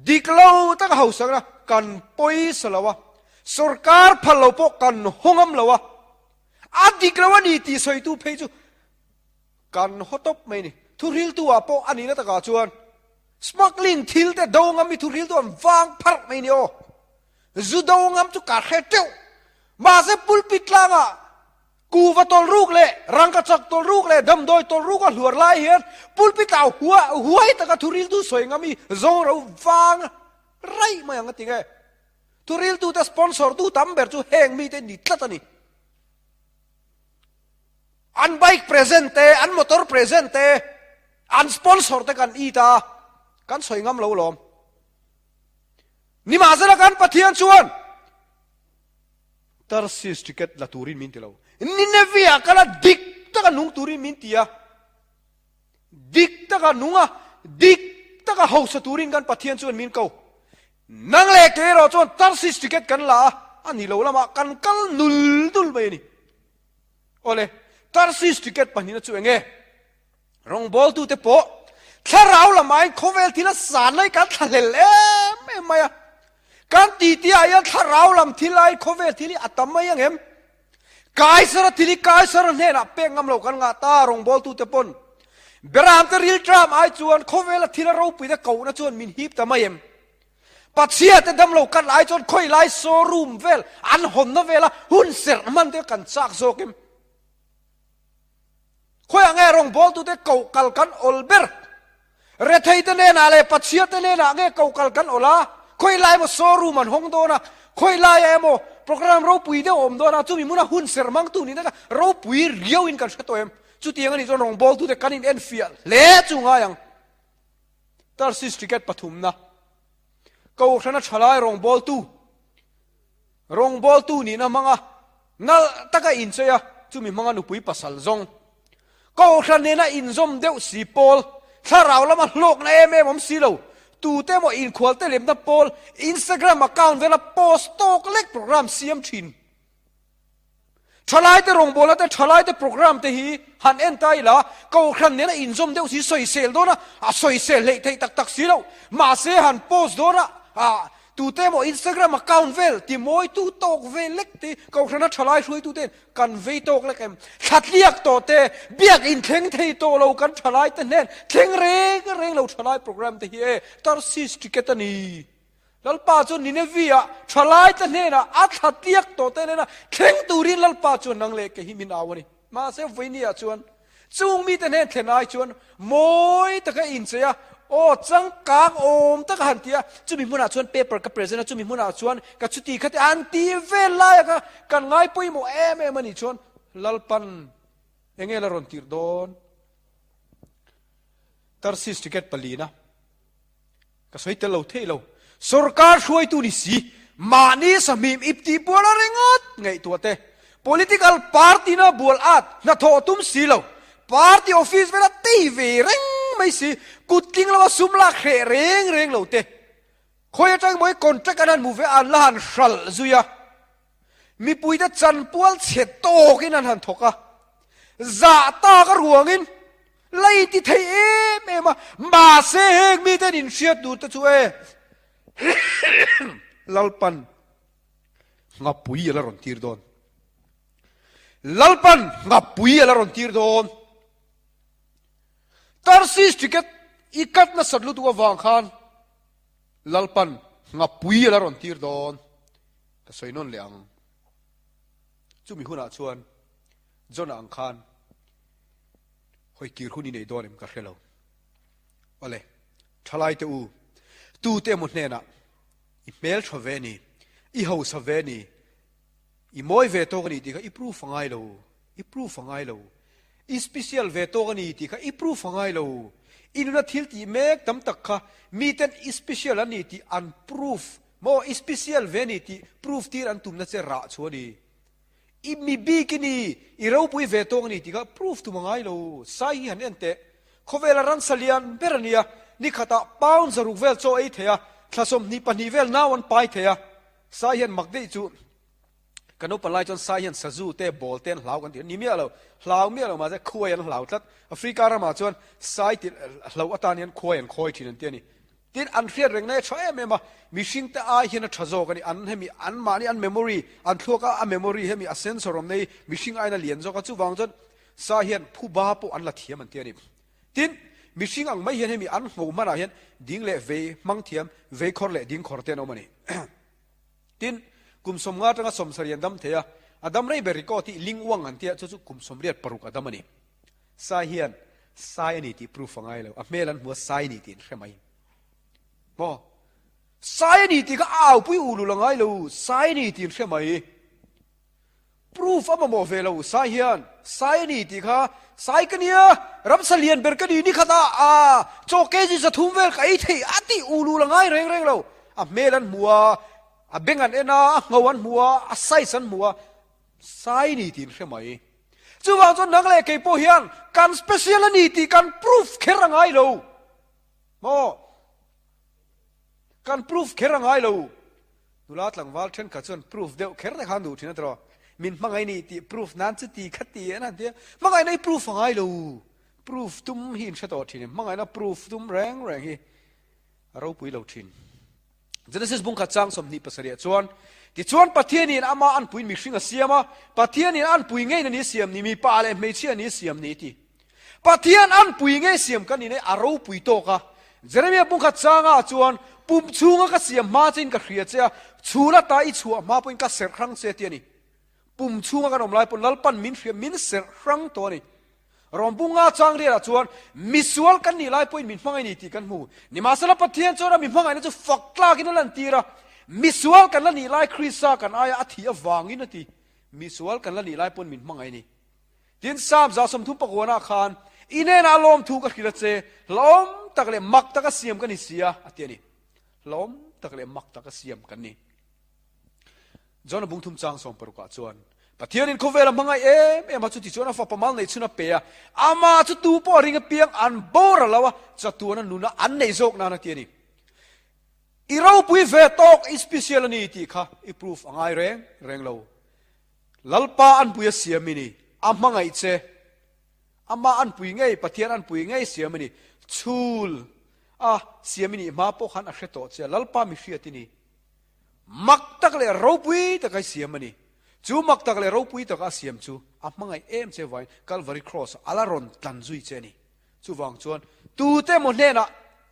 diklaw taka how sa na kan poi salawa sarkar phalo po kan hongam lawa adiklawani ti soi tu phei chu kan hotop mai ni thuril tu apo ani na taka chuan smuggling thil te dongam mi thuril tu an wang phar mai ni o zu dongam chu ka khe teu ma se pulpit langa ku va tol ruk le rangka chak tol ruk le dam doi tol ruk a hluar lai hian pulpit au huai taka thuril tu soi ngami zo ro wang rai mai anga tinge thuril tu ta sponsor tu tamber chu heng mi te ni tlatani an bike presente an motor presente an sponsor te kan ita kan soi ngam lo lom ni ma zara kan pathian chuan tarsis ticket la turin min tilo ni nevia kala dik ta kan nung turin min tia dik ta kan nunga dik ta ka house turin kan pathian chuan min ko nang le ke ro chuan tarsis ticket kan la ani lo lama kan kal nul mai ni ole tarsis ticket panina chu enge rong bol tu te po tharau la mai khovel thila san lai kan thalel me maya kan ti ti aya tharau lam thilai khovel thili atamai angem kaisara thili kaisara ne na pengam lo kan nga ta rong bol tu te pon beram te ril tram ai chuan khovel thila ro pi da ko na chuan min hip ta mayem patsia te dam lo kan ai chuan khoi lai showroom vel an hon na vela hun ser man te kan chak zokim khoi ange rong bol tu te ko kal kan olber re thei te ne na le patsia te ne na nge ko kal kan ola khoi lai mo showroom an hong do na khoi lai emo program ro pui de om do na chu mi muna hun ser mang tu ni na ro pui riau in kan to em chu tiang ani rong bol tu te kan in enfield le chu nga yang tarsis ticket pathum na ko thana thalai rong bol tu ni na manga nal taka in cheya chu mi manga nu pui pasal zong ko thane na in zom deu si pol tharau lama hlok na em om si lo tu te mo in khwal te lem na pol Instagram account vela post tok lek program siam thin thalai te rong bola te thalai te program te hi han en tai la ko khan ne na in zom deu si soi sel do na a soi sel le thei tak si lo ma se han post do na tu te mo Instagram account vel ti moi tu tok vel lek ti ko khana thalai hrui tu ten kan ve tok lek em thatliak to te biak in theng thei to lo kan thalai te nen theng reng lo thalai program te hi tarsis ticket ani lalpa chu ninevia thalai te ne na a thatliak to te ne na theng turin lalpa chu nang le ke hi min awani ma se voinia chuan chung mi te ne thenai chuan moi ta ka in cheya o chang kang om ta kan tia chumi muna chuan paper ka present chumi muna chuan ka chuti khati anti vela ka kan ngai pui mo em ani chuan lalpan engela ron tir don tarsis ticket palina ka soite lo thelo sarkar hruai tu ni si mani samim ipti bola rengot ngai tuate political party na bol at na tho tum silo party office vela tv reng mai si kutling lawa sumla khe reng lo te khoi tang moi contract anan mu ve an lan shal zuya mi puita chan pual che to kin an han thoka za ta ka ruangin lai ti thei ma se hek mi ten in shiat du ta chu e lalpan ngapui ala ron tir don lalpan ngapui ala ron tir don tarsis tiket ikat na sadlu tu wang khan lalpan ngapui ala ron tir don ka soinon leang chu mi huna chuan zona ang khan hoi kir huni nei donem ka hrelo ole thalai te u tu te mo hne na I mel thave ni I ho save ni I moi ve to ni ti ka I proof ngai lo I proof ngai lo I special ve to ni ti ka I proof ngai lo inuna thil ti mek tam tak kha mi ten special ani ti unproof mo special ve ni ti proof tir an tum na che ra chhuani I mi bikini I ro pui ve to ni ti ka proof tu mangai lo sai han ente khovela ran salian berania ni khata pound zaruk vel cho ei theya thlasom ni pani vel nawan pai theya sai han makdei chu kanu palai chon sai han sazu te bol ten hlau kan ti ni mi alo hlau mi alo ma je khuai an hlau tlat africa ra ma chon sai ti hlau atanian khuai an khoi thin an ti ni tin an riat reng nei choe me ma mishing ta ai hian a thazo kan an hemi an mani an memory an thloka a memory hemi a sensor om nei mishing ai na lian zo ka chu wang chon sai hian phu ba po an la thiam an ti ni tin mishing ang mai hian hemi an ngo mana hian ding le ve mang thiam ve khor le ding khor ten omani tin kum som nga tanga som sarian dam theya adam rei beriko ti lingwang an tia chu chu kum som riat paruk adamani sa hian sai ni ti proof angai lo a melan mu sai ni tin hremai mo sai ni ti ka au pui ulu langai lo sai ni tin hremai proof ama mo velo sai hian sai ni ti kha sai kania ram salian ber kani ni khata a choke ji sa thum vel kai thei ati ulu langai reng reng lo a melan muwa a bengan ena ngawan muwa a sai san muwa sai ni tin hremai chu wang chon nang le ke po hian kan special ni ti kan proof kherangai lo mo kan proof kherangai lo nulat lang wal then ka chon proof deu kher ne khan du thina tro min mangai ni ti proof nan chu ti khati na te mangai nei proof angai lo proof tum hin chato thin mangai na proof tum reng reng hi ro pui lo thin Genesis bung kachang som ni pasaria chuan ti chuan pathianin ama an puin mi hringa siama pathianin an pui ngei na ni siam ni mi pa le mei chia ni siam ni ti pathian an pui ngei siam kan ni ne aro pui to ka Jeremiah bung kachanga chuan pum chunga ka siam ma chin ka hria cha chula ta I chua ma puin ka ser khrang che ti ni pum chunga ka nom lai pun lalpan min hria min ser khrang to ni rombunga chang ria chuan misual kan ni lai point min hmangai ni ti kan mu ni masala pathian chora mi hmangai na chu fakla kin lan tira misual kan la ni lai krisa kan aya athi awangin ati misual kan la ni lai pon min hmangai ni tin sam za som thu pakwana khan inena lom thu ka khila che lom takle mak taka siam kan ni sia atiani lom takle mak taka siam kan ni jona bung thum chang som paruka chuan pathianin khovela mangai em chu ti chona fa pamal nei chuna pe ama chu tu po ring piang an bor lawa chatuana nuna an nei jok na na tiani iro pui ve tok special ni ti kha I proof angai reng lo lalpa an puya siamini amangai che ama an pui ngei pathian an pui ngei siamini chul a siamini ma po khan a hreto che lalpa mi hriatini mak tak le ro pui ta kai siamani chu mak tak le ro pui tak a siam chu a mangai em che vai Calvary cross alaron tlan zui che ni chu wang chuan tu te mo hne na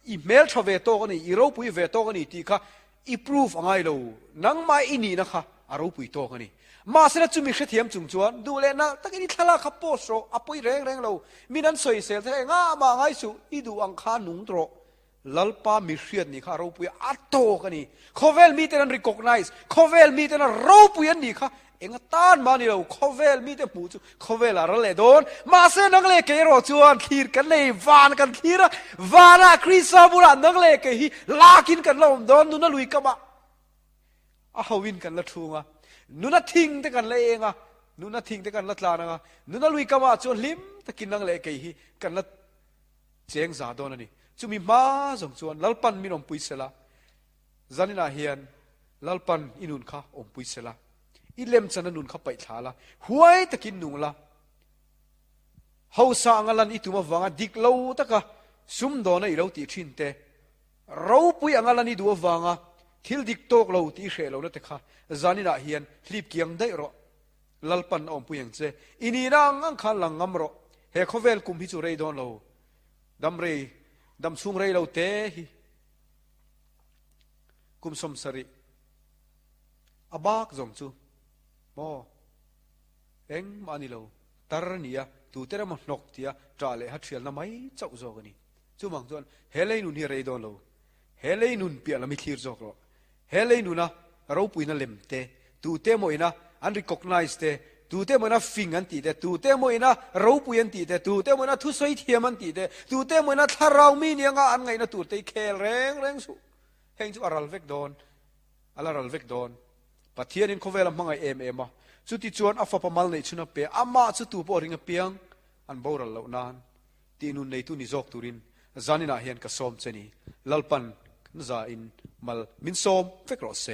I mail thave to ni I ro pui ve to ni ti kha I proof angai lo nang mai ini na kha a ro pui to ni ma se na chu mi hrethiam chung chuan du le na takini thala kha po so apoi reng lo minan soi sel the nga ma ngai su I du ang kha nung tro lalpa mi hriat ni kha ro pui ato ka ni khovel mi ten recognize khovel mi ten ro pui an ni kha enga tan mani lo khovel mi te mu chu khovel ar le don ma se nang le ke ro chuan thir kan nei van kan thira vana krisa bura nang le ke hi lakin kan lom don nu na lui ka ba a hawin kan la thunga nu na thing te kan le enga nu na thing te kan la tla na nu na lui ka ma chu lim takin nang le ke hi kan la cheng za don ani chumi ma jong chuan lalpan minom puisela zanina hian lalpan inun kha om puisela ilem chana nun kha pai thala huai takin nungla hausa angalan ituma wanga diklo taka sum dona ilo ti thinte ro pui angalan I du wanga ทิลดิกโตกเราตีเชเราเนตค่ะจานินาเฮียนรีบเกียงได้รอลัลปันอมปุยังเจอินีนางอังคันหลังงำรอเฮคเวลกุมพิจูเรย์ดอนเราดัมเรย์ดัมซุงเรย์เราเตหิกุมสมสริอาบักจงจูโมเอ็งมานิโลตารนียตูเตระมันนกเตียจ่าเลฮัตเชียลน้ำไม่เจ้าโจกันนี่จูมังจวนเฮเลนุนฮีเรย์ดอนเราเฮเลนุนเปียละมิทีร์จอกเราเฮเลนุนะเราปุยนั่นเลมเตตูเตโมยนะอันริคอกไนส์เตตูเตโมยนะฟิงอันตีเตตูเตโมยนะเราปุยอันตีเตตูเตโมยนะทุสอยเทียมันตีเตตูเตโมยนะทารามีเนี่ยงอันไงนะตูเตเคลแรงสุเฮงจูอารัลเวกดอนอารัลเวกดอนปัทเทียนินเขาเวลามังไอมาสุดที่จวนอัฟปะมัลในชุนเปียอามาสุดตัวปอริงเปียงอันบอรัลเหล่านั้นตีนุนในตุนิจอกตุรินจานินาเฮียนกระสอมเจนีลัลปันนซาอินมัลมินสอมเฟกรอเซ